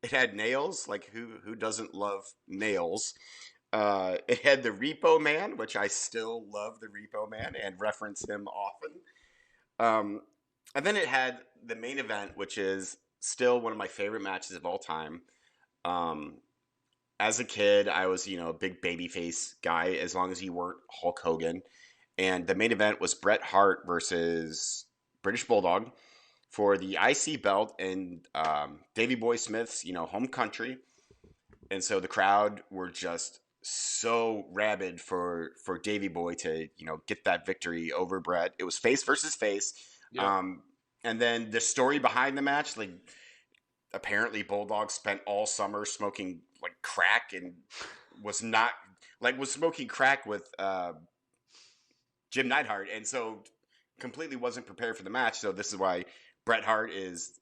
it had nails. Like who doesn't love nails? It had the Repo Man, which I still love the Repo Man and reference him often. And then it had the main event, which is still one of my favorite matches of all time. As a kid, I was, a big babyface guy, as long as you weren't Hulk Hogan. And the main event was Bret Hart versus British Bulldog for the IC belt in Davey Boy Smith's, home country. And so the crowd were just so rabid for Davey Boy to, get that victory over Bret. It was face versus face. Yeah. And then the story behind the match, like apparently Bulldog spent all summer smoking like crack and was smoking crack with Jim Neidhart, and so completely wasn't prepared for the match. So this is why Bret Hart is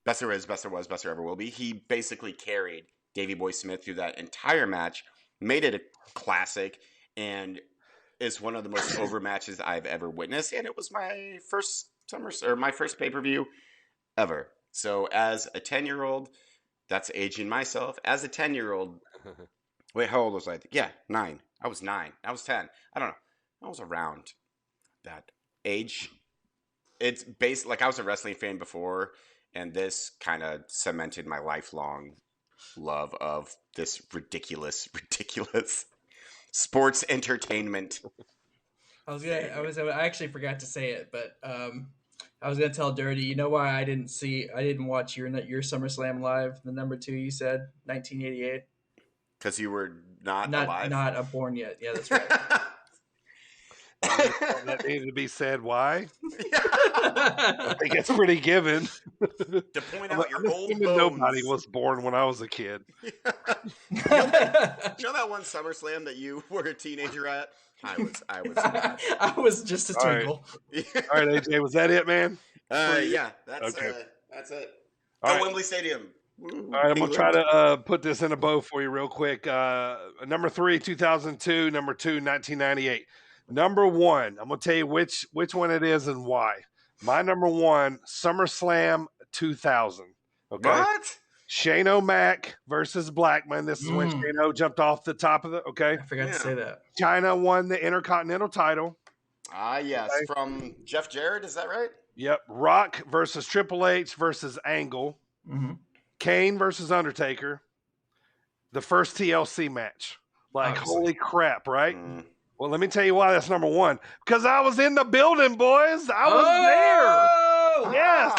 best there is, best there was, best there ever will be. He basically carried Davey Boy Smith through that entire match, made it a classic, and is one of the most over matches I've ever witnessed. And it was my first my first pay-per-view ever. So as a 10-year-old, that's aging myself. As a 10-year-old, wait, how old was I? Yeah, 9. I was 9. I was 10. I don't know. I was around that age. It's based like I was a wrestling fan before, and this kind of cemented my lifelong love of this ridiculous sports entertainment. I actually forgot to say it, but I was gonna tell Dirty. You know why I didn't watch your SummerSlam live? The number 2 you said 1988. Because you were not alive, not born yet. Yeah, that's right. That needed to be said. Why? I think it's pretty given. To point out your old bones. Nobody was born when I was a kid. You know that one SummerSlam that you were a teenager at? I was. I was just a twinkle. All right, AJ, was that it, man? Yeah, that's it. All right. Wembley Stadium. All right, I'm gonna try to put this in a bow for you real quick. Number 3, 2002. Number 2, 1998. Number 1, I'm gonna tell you which one it is and why. My number 1, SummerSlam 2000. Okay. What? Shane O'Mac versus Blackman. This is when Shane O jumped off the top of the. Okay. I forgot to say that. China won the Intercontinental title. Yes, okay. From Jeff Jarrett. Is that right? Yep. Rock versus Triple H versus Angle. Mm-hmm. Kane versus Undertaker. The first TLC match. Like, holy crap, right? Well, let me tell you why that's number 1. Because I was in the building, boys. I was there. Yes.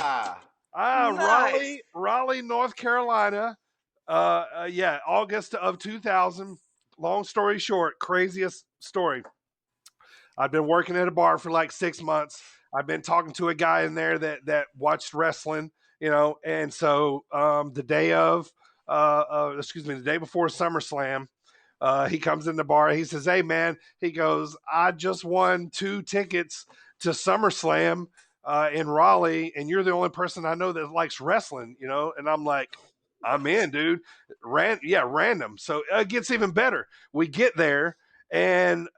Nice. Raleigh, North Carolina. August of 2000. Long story short, craziest story. I've been working at a bar for like 6 months. I've been talking to a guy in there that watched wrestling, and so the day before SummerSlam, he comes in the bar. He says, "Hey, man," he goes, "I just won 2 tickets to SummerSlam in Raleigh, and you're the only person I know that likes wrestling, And I'm like, "I'm in, dude." Random. So it gets even better. We get there, and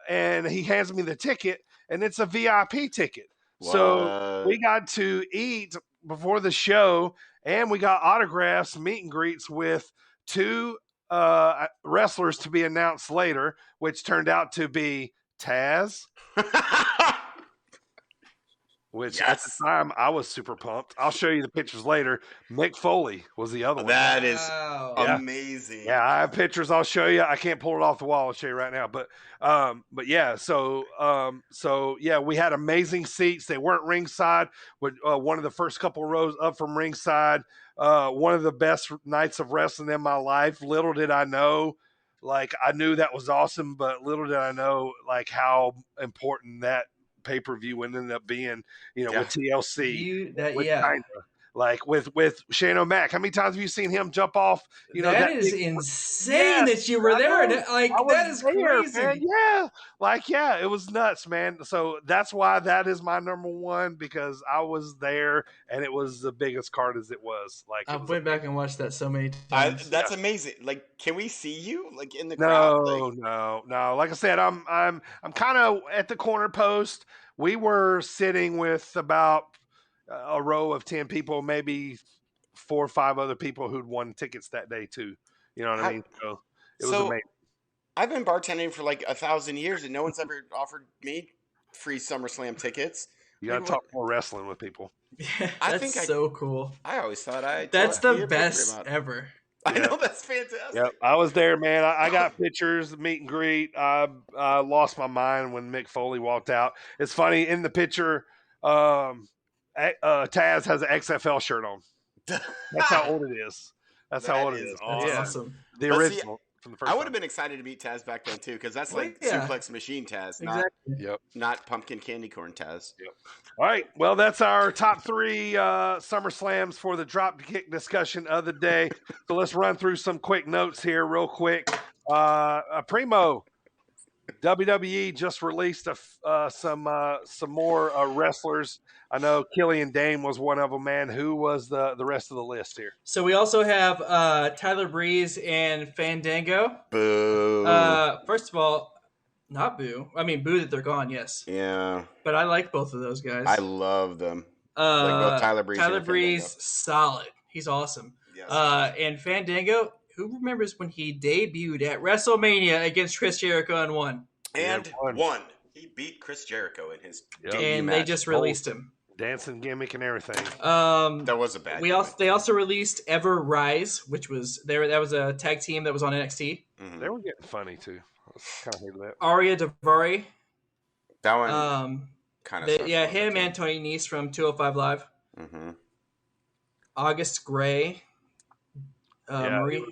he hands me the ticket, and it's a VIP ticket. What? So we got to eat before the show, and we got autographs, meet and greets with 2 wrestlers to be announced later, which turned out to be Taz, which at the time I was super pumped. I'll show you the pictures later. Mick Foley was the other one. That is amazing. Yeah, I have pictures. I'll show you. I can't pull it off the wall. I'll show you right now. But yeah. So we had amazing seats. They weren't ringside. With one of the first couple rows up from ringside. One of the best nights of wrestling in my life. Little did I know, like I knew that was awesome, but little did I know like how important that pay-per-view ended up being, with TLC. like with Shane O'Mac. How many times have you seen him jump off? That is insane that you were there. Like, that is crazy. Man. Yeah. It was nuts, man. So that's why that is my number one, because I was there and it was the biggest card as it was. Like, I went back and watched that so many times. That's amazing. Like, can we see you like in the crowd? No. Like I said, I'm kind of at the corner post. We were sitting with about a row of 10 people, maybe 4 or 5 other people who'd won tickets that day too. You know what I mean? So it was amazing. I've been bartending for like 1,000 years, and no one's ever offered me free SummerSlam tickets. You gotta talk more wrestling with people. That's so cool. I always thought that's the best ever. I know, that's fantastic. Yep, I was there, man. I got pictures, meet and greet. I lost my mind when Mick Foley walked out. It's funny, in the picture, Taz has an XFL shirt on. That's how old it is. That's how old it is. Awesome. The original. From the first I would have been excited to meet Taz back then too, because that's like Suplex Machine Taz, not Pumpkin Candy Corn Taz. Yep. All right, well, that's our top 3 SummerSlams for the drop kick discussion of the day. So let's run through some quick notes here, real quick. Primo, WWE just released some more wrestlers. I know Killian Dane was one of them, man. Who was the rest of the list here? So we also have Tyler Breeze and Fandango. Boo. First of all, not boo. I mean, boo that they're gone, yes. Yeah. But I like both of those guys. I love them. Like both Tyler Breeze Tyler Breeze, solid. He's awesome. Yes. And Fandango, who remembers when he debuted at WrestleMania against Chris Jericho and won? And won. He beat Chris Jericho in his debut and match. They just released him. Dancing gimmick and everything. That was a bad. They also released Ever Rise, which was that was a tag team that was on NXT. Mm-hmm. They were getting funny too. I kind of hated that. Aria Daivari. That one. Kind of. Yeah, him and Tony Nese from 205 Live. Mm-hmm. August Gray. Marie.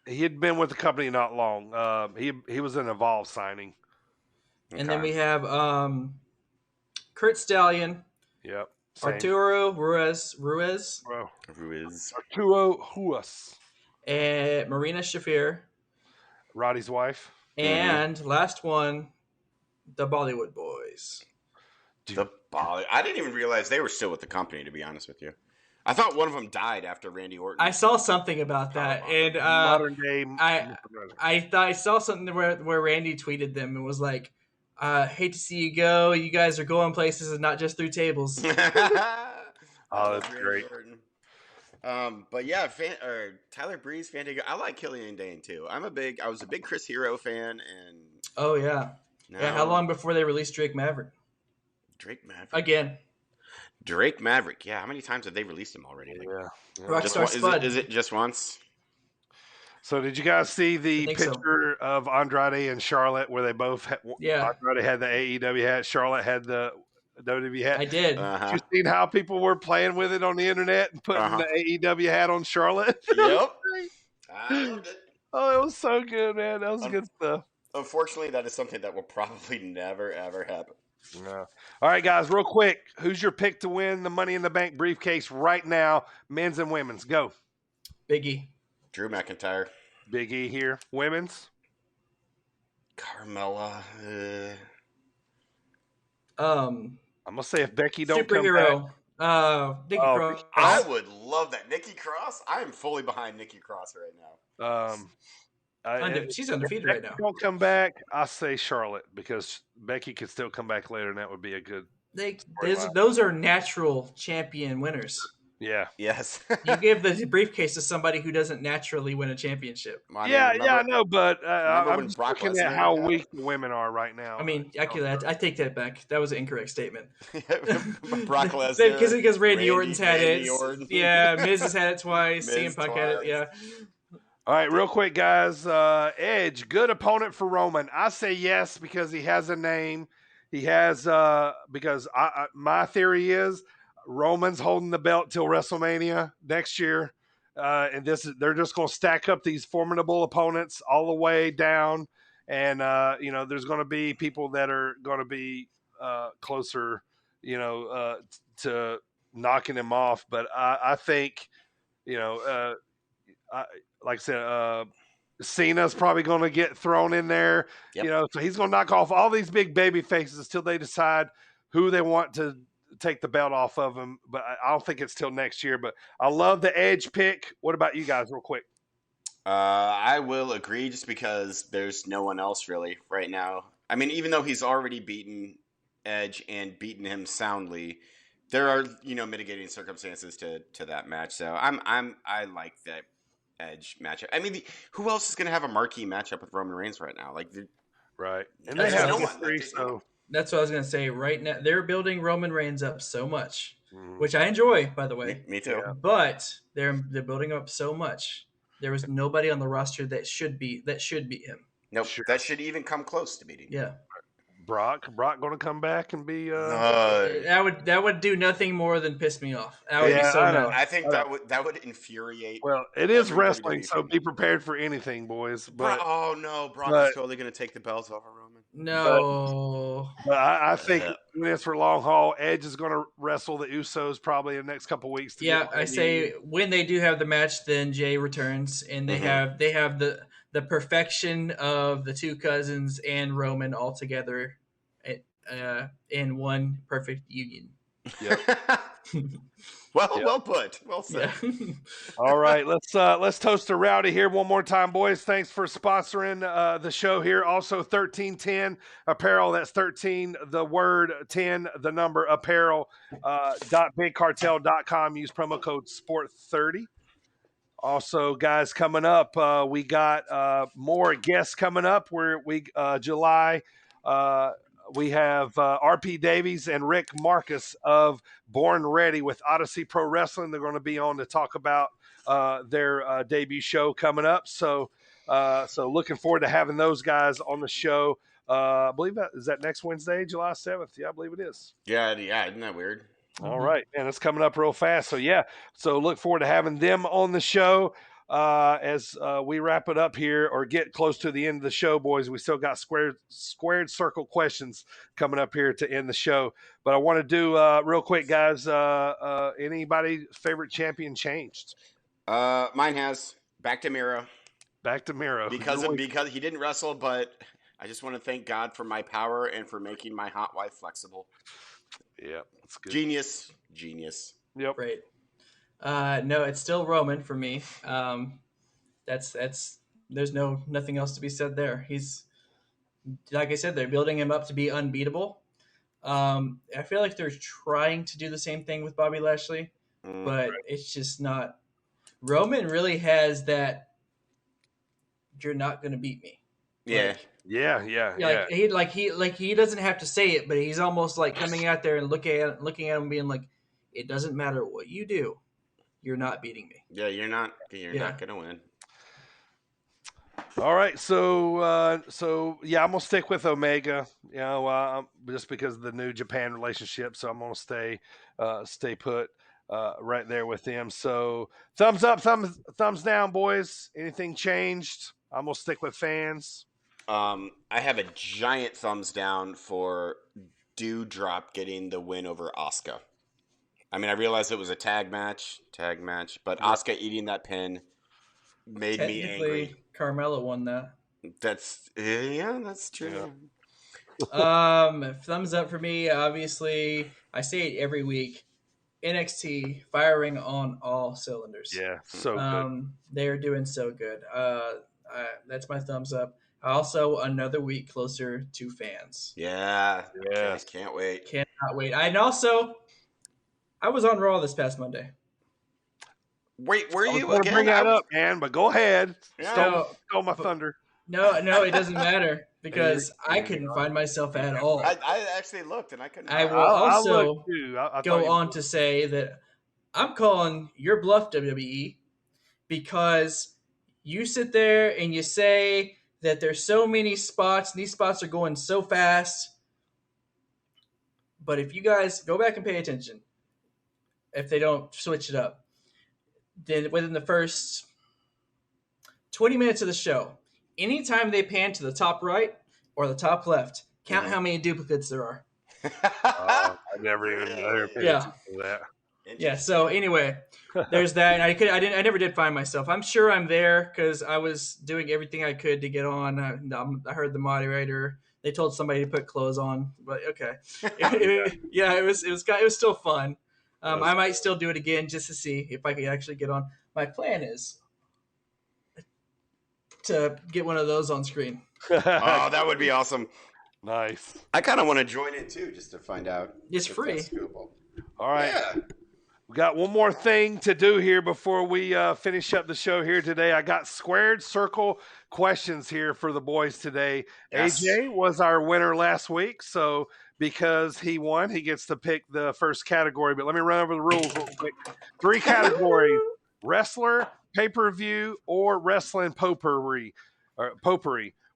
He had been with the company not long. He was an Evolve signing. And then we have Kurt Stallion. Yep. Same. Arturo Ruiz. Arturo Ruiz. And Marina Shafir. Roddy's wife. And last one, the Bollywood Boys. I didn't even realize they were still with the company, to be honest with you. I thought one of them died after Randy Orton. I saw something about that, and modern day. I saw something where Randy tweeted them and was like, "Hate to see you go. You guys are going places and not just through tables." Oh, that's great. But yeah, Tyler Breeze, Fandango. I like Killian Dane too. I was a big Chris Hero fan, and oh yeah, How long before they released Drake Maverick? Again. Drake Maverick. Yeah, how many times have they released him already? Rockstar Spud. Is it just once? So did you guys see the picture of Andrade and Charlotte where they both Andrade had the AEW hat, Charlotte had the WWE hat? I did. You seen how people were playing with it on the internet and putting the AEW hat on Charlotte? Yep. I loved it. Oh, it was so good, man. That was good stuff. Unfortunately, that is something that will probably never, ever happen. No. All right, guys, real quick. Who's your pick to win the Money in the Bank briefcase right now, men's and women's? Go. Big E. Drew McIntyre. Big E here. Women's? Carmella. I'm going to say if Becky don't superhero. come back. Nikki Cross. I would love that. Nikki Cross? I am fully behind Nikki Cross right now. She's undefeated right now. If don't come back, I say Charlotte because Becky could still come back later, and that would be a good. Those are natural champion winners. Yeah. Yes. You give the briefcase to somebody who doesn't naturally win a championship. I know, but I'm just looking at how weak the women are right now. I mean, I take that back. That was an incorrect statement. Brock Lesnar. Because Randy Orton's had it. Yeah, Miz has had it twice. CM Punk had it. Yeah. All right, real quick, guys. Edge, good opponent for Roman. I say yes because he has a name. He has because my theory is Roman's holding the belt till WrestleMania next year, and they're just going to stack up these formidable opponents all the way down, and there's going to be people that are going to be closer, to knocking him off. But I think, you know, like I said, Cena's probably going to get thrown in there. Yep. You know, so he's going to knock off all these big baby faces till they decide who they want to take the belt off of him. But I don't think it's till next year. But I love the Edge pick. What about you guys, real quick? I will agree, just because there's no one else really right now. I mean, even though he's already beaten Edge and beaten him soundly, there are, you know, mitigating circumstances to that match. So I like that Edge matchup. I mean, who else is going to have a marquee matchup with Roman Reigns right now? Like, right, and they have no history, so That's what I was going to say. Right now, they're building Roman Reigns up so much, which I enjoy, by the way. Me too. Yeah. But they're building up so much. There was nobody on the roster that should be him. Nope, that should even come close to beating. Yeah. Brock going to come back and be That would do nothing more than piss me off. That would be so I know. mad. I think that would infuriate. Well, it is everybody wrestling, so be prepared for anything, boys. But oh no, Brock is totally going to take the belts off of Roman. No. But I think it's for long haul. Edge is going to wrestle the Usos probably in the next couple weeks. Yeah, I say when they do have the match, then Jay returns, and they have the perfection of the two cousins and Roman all together in one perfect union. Yeah. Well put. Well said. Yeah. All right, let's toast to Rowdy here one more time, boys. Thanks for sponsoring the show here. Also, 1310 apparel. That's 13, the word 10, the number apparel. .bigcartel.com. Use promo code SPORT30. Also, guys, coming up, we got more guests coming up. July. We have RP Davies and Rick Marcus of Born Ready with Odyssey Pro Wrestling. They're going to be on to talk about their debut show coming up. So looking forward to having those guys on the show. I believe that next Wednesday, July 7th. Yeah, I believe it is. Yeah, isn't that weird? All right, man, it's coming up real fast. So look forward to having them on the show. As we wrap it up here or get close to the end of the show, boys, we still got squared circle questions coming up here to end the show. But I want to do real quick, guys. Anybody's favorite champion changed? Mine has back to Miro. Back to Miro because he didn't wrestle, but I just want to thank God for my power and for making my hot wife flexible. Yeah, that's good. Genius. Yep. Great. No, it's still Roman for me. There's nothing else to be said there. He's, like I said, they're building him up to be unbeatable. I feel like they're trying to do the same thing with Bobby Lashley, but it's just not. Roman really has that. You're not going to beat me. Yeah. Yeah. He doesn't have to say it, but he's almost like coming out there and looking at him, being like, "It doesn't matter what you do. You're not beating me." Yeah, you're not going to win. All right, so I'm gonna stick with Omega. You know, just because of the New Japan relationship, so I'm gonna stay put right there with them. So thumbs up, thumbs down, boys. Anything changed? I'm gonna stick with fans. I have a giant thumbs down for Doudrop getting the win over Asuka. I mean, I realized it was a tag match, but Asuka eating that pin made me angry. Carmella won that. That's true. Yeah. Thumbs up for me. Obviously, I say it every week. NXT firing on all cylinders. Yeah, so good. They're doing so good. That's my thumbs up. Also, another week closer to fans. Yeah. Can't wait. Cannot wait. And also, I was on Raw this past Monday. Wait, were you again? Bring that up, man. But go ahead. Yeah. Stole my thunder. No, it doesn't matter because I couldn't find myself at all. I actually looked and I couldn't. I will also go on to say that I'm calling your bluff, WWE, because you sit there and you say that there's so many spots and these spots are going so fast. But if you guys go back and pay attention, if they don't switch it up, then within the first 20 minutes of the show, anytime they pan to the top right or the top left, count how many duplicates there are. I never paid attention to that. Yeah. So anyway, there's that, and I never did find myself. I'm sure I'm there because I was doing everything I could to get on. I heard the moderator. They told somebody to put clothes on, but okay. Yeah, it was still fun. I might still do it again just to see if I can actually get on. My plan is to get one of those on screen. Oh, that would be awesome. Nice. I kind of want to join it too, just to find out. It's free. All right. Yeah. We got one more thing to do here before we finish up the show here today. I got squared circle questions here for the boys today. Yes. AJ was our winner last week, so because he won, he gets to pick the first category. But let me run over the rules real quick. 3 categories: wrestler, pay-per-view, or wrestling potpourri.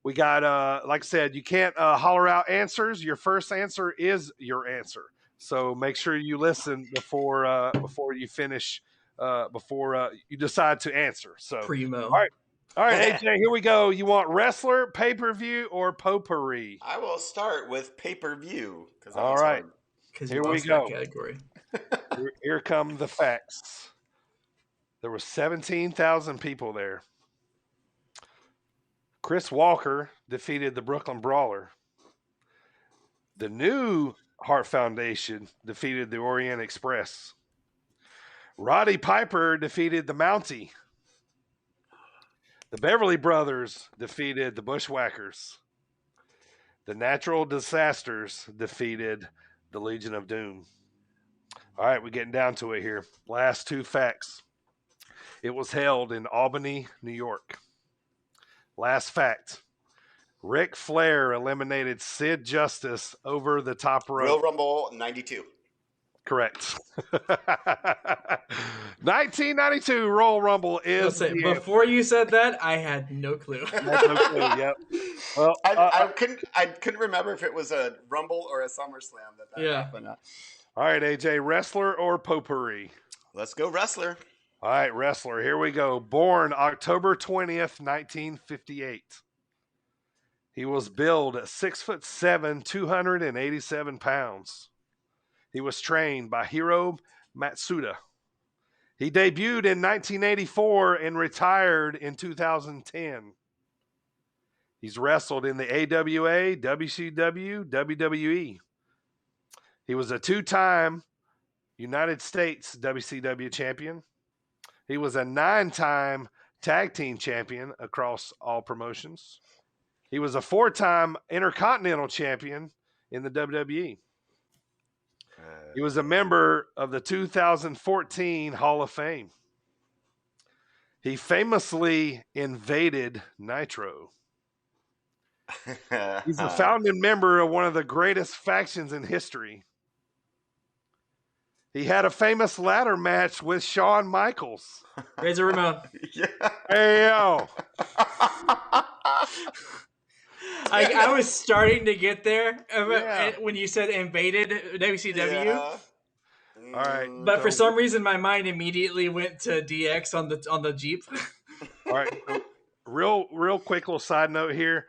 We got, like I said, you can't holler out answers. Your first answer is your answer. So make sure you listen before you finish, before you decide to answer. So Primo. All right, AJ, here we go. You want wrestler, pay-per-view, or potpourri? I will start with pay-per-view. All right. Because Here we go. Category. Here come the facts. There were 17,000 people there. Chris Walker defeated the Brooklyn Brawler. The new Hart Foundation defeated the Orient Express. Roddy Piper defeated the Mountie. The Beverly Brothers defeated the Bushwhackers. The Natural Disasters defeated the Legion of Doom. All right, we're getting down to it here. Last 2 facts. It was held in Albany, New York. Last fact. Ric Flair eliminated Sid Justice over the top rope. Royal Rumble 92. Correct. 1992 Royal Rumble is. Before you said that, I had no clue. Yep. Well, I couldn't remember if it was a Rumble or a SummerSlam that happened. All right, AJ, wrestler or potpourri? Let's go wrestler. All right, wrestler. Here we go. Born October 20th, 1958. He was billed at 6'7", 287 pounds. He was trained by Hiro Matsuda. He debuted in 1984 and retired in 2010. He's wrestled in the AWA, WCW, WWE. He was a 2-time United States WCW champion. He was a 9-time tag team champion across all promotions. He was a 4-time Intercontinental champion in the WWE. He was a member of the 2014 Hall of Fame. He famously invaded Nitro. He's a founding member of one of the greatest factions in history. He had a famous ladder match with Shawn Michaels. Razor Ramon. Yeah. Hey, yo. I was starting to get there when you said invaded WCW. Yeah. All right. But for some reason, my mind immediately went to DX on the Jeep. All right. Real quick little side note here.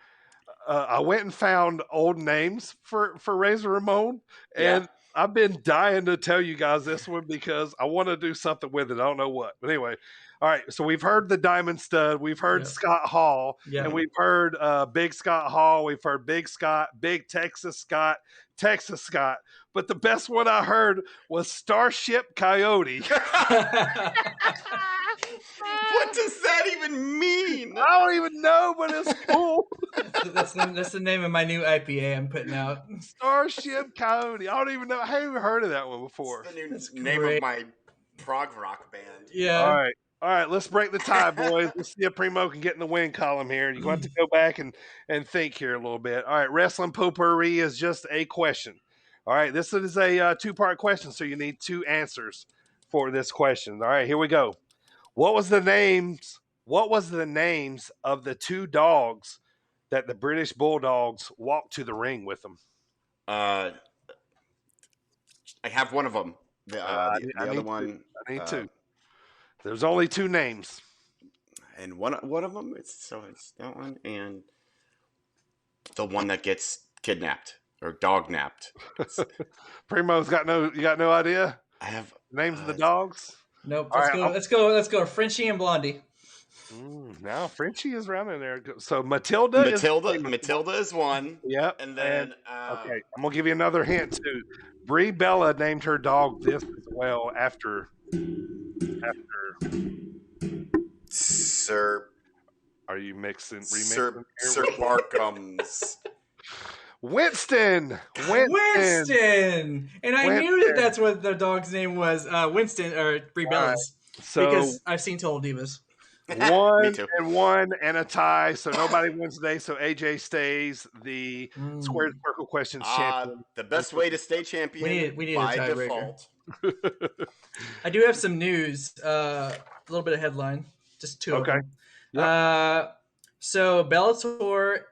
I went and found old names for Razor Ramon, and I've been dying to tell you guys this one because I want to do something with it. I don't know what. But anyway, all right. So we've heard the Diamond Stud. We've heard Scott Hall. Yeah. And we've heard Big Scott Hall. We've heard Big Scott, Big Texas Scott, Texas Scott. But the best one I heard was Starship Coyote. What does that even mean? I don't even know, but it's cool. That's the name of my new IPA I'm putting out. Starship Coyote. I don't even know. I haven't even heard of that one before. It's the new name of my prog rock band. Yeah. All right. Let's break the tie, boys. Let's see if Primo can get in the win column here. You're going to have to go back and think here a little bit. All right. Wrestling potpourri is just a question. All right. This is a 2-part question, so you need 2 answers for this question. All right. Here we go. What was the names of the 2 dogs that the British Bulldogs walked to the ring with them? I have one of them. The other one. I need 2. There's only 2 names. And one of them, it's that one and the one that gets kidnapped or dog napped. Primo's got no idea? I have names of the dogs. Nope. All right, Let's go. Frenchie and Blondie. Now Frenchie is around in there. So Matilda is one. Yep. And then okay, I'm gonna give you another hint too. Brie Bella named her dog this as well after Sir. Are you remixing Sir here? Barkham's. Winston. And I knew that's what the dog's name was. Winston or Brie Bella's. So because I've seen Total Divas. 1-1 and a tie, so nobody wins today. So AJ stays the squared circle questions champion. The best way to stay champion. We need by a default. I do have some news. A little bit of headline, just two of them. Yep. So Bellator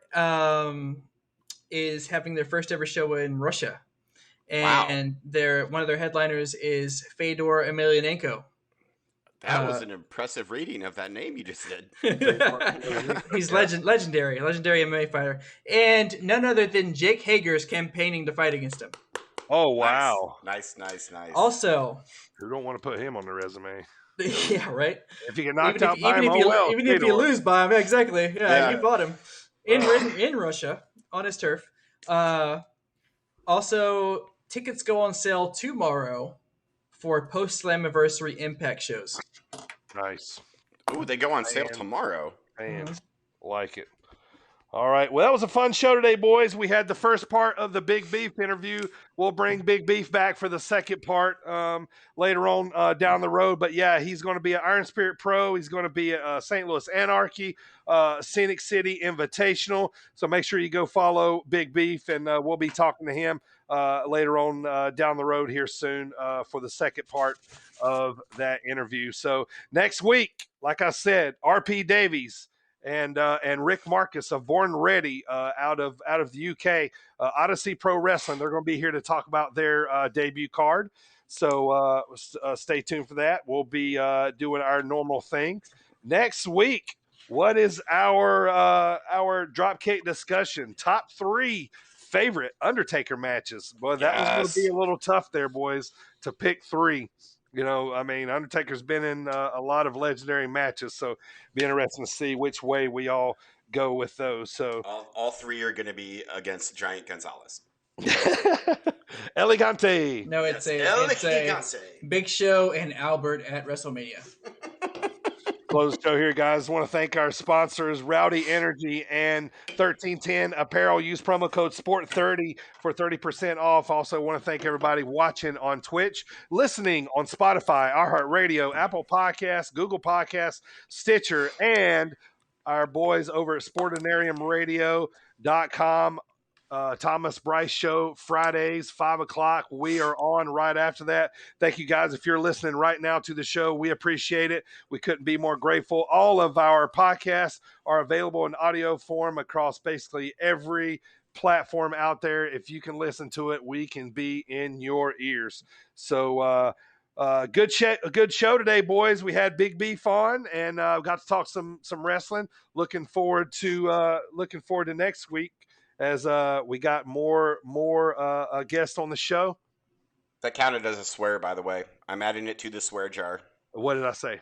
is having their first ever show in Russia, and one of their headliners is Fedor Emelianenko. That was an impressive reading of that name you just did. He's legendary MMA fighter, and none other than Jake Hager is campaigning to fight against him. Oh wow! Nice. Also, who don't want to put him on the resume? Yeah, right. If you get knocked out by him, even if you lose by him, exactly. Yeah, you fought him in Russia on his turf. Also, tickets go on sale tomorrow for post-Slammiversary Impact shows. Nice. Ooh, they go on sale tomorrow. Man, like it. All right. Well, that was a fun show today, boys. We had the first part of the Big Beef interview. We'll bring Big Beef back for the second part later on down the road. But, yeah, he's going to be at Iron Spirit Pro. He's going to be at St. Louis Anarchy, Scenic City Invitational. So make sure you go follow Big Beef, and we'll be talking to him later on down the road here soon for the second part of that interview. So next week, like I said, RP Davies and Rick Marcus of Born Ready out of the UK, Odyssey Pro Wrestling. They're going to be here to talk about their debut card. So stay tuned for that. We'll be doing our normal thing next week. What is our Dropkick discussion? Top 3 favorite Undertaker matches. Boy, that was going to be a little tough there, boys, to pick 3. You know, I mean, Undertaker's been in a lot of legendary matches, so it'll be interesting to see which way we all go with those. So all 3 are going to be against Giant Gonzalez. Elegante. No, it's a Big Show and Albert at WrestleMania. Close the show here, guys. I want to thank our sponsors, Rowdy Energy and 1310 Apparel. Use promo code SPORT30 for 30% off. Also want to thank everybody watching on Twitch, listening on Spotify, iHeartRadio, Apple Podcasts, Google Podcasts, Stitcher, and our boys over at SportinariumRadio.com. Thomas Bryce Show, Fridays, 5 o'clock. We are on right after that. Thank you, guys. If you're listening right now to the show, we appreciate it. We couldn't be more grateful. All of our podcasts are available in audio form across basically every platform out there. If you can listen to it, we can be in your ears. So, a good show today, boys. We had Big Beef on and got to talk some wrestling. Looking forward to next week, as we got more guests on the show. That counted as a swear, by the way. I'm adding it to the swear jar. What did I say?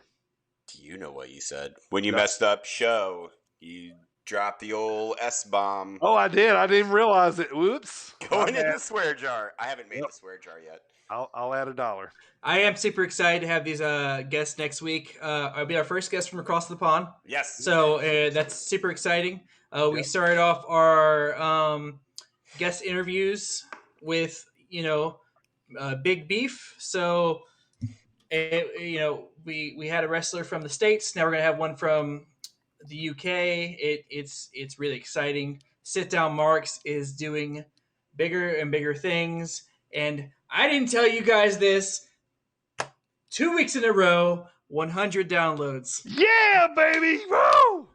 Do you know what you said? When you messed up show, you dropped the old S-bomb. Oh, I did. I didn't realize it. Whoops. Going in the swear jar. I haven't made the swear jar yet. I'll add $1. I am super excited to have these guests next week. I'll be our first guest from across the pond. Yes. So that's super exciting. We started off our guest interviews with, Big Beef. So, we had a wrestler from the States. Now we're going to have one from the UK. It's really exciting. Sit Down Marks is doing bigger and bigger things. And I didn't tell you guys this. 2 weeks in a row, 100 downloads. Yeah, baby. Woo!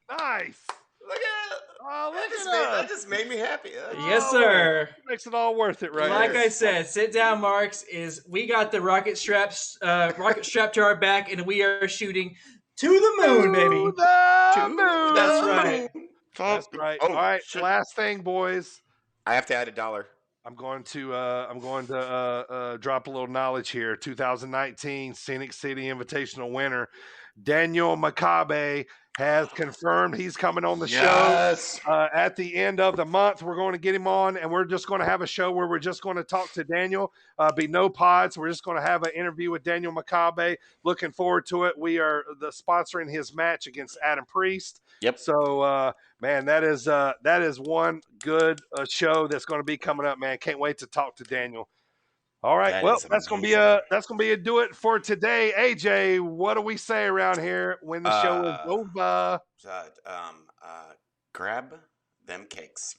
Nice. Look at it. Oh, that just made me happy. Yes, sir. Makes it all worth it, right? Like I said, Sit Down Marks we got the rocket strap to our back, and we are shooting to the moon, baby. To the moon. That's right. That's right. Oh, all right, shit. Last thing, boys. I have to add $1. I'm going to drop a little knowledge here. 2019 Scenic City Invitational winner Daniel Makabe has confirmed he's coming on the show at the end of the month. We're going to get him on, and we're just going to have a show where we're just going to talk to Daniel. Be no pods. We're just going to have an interview with Daniel Makabe. Looking forward to it. We are sponsoring his match against Adam Priest. Yep. So, man, that is one good show that's going to be coming up, man. Can't wait to talk to Daniel. All right, that's gonna be a do it for today. AJ, what do we say around here when the show is over? Grab them cakes.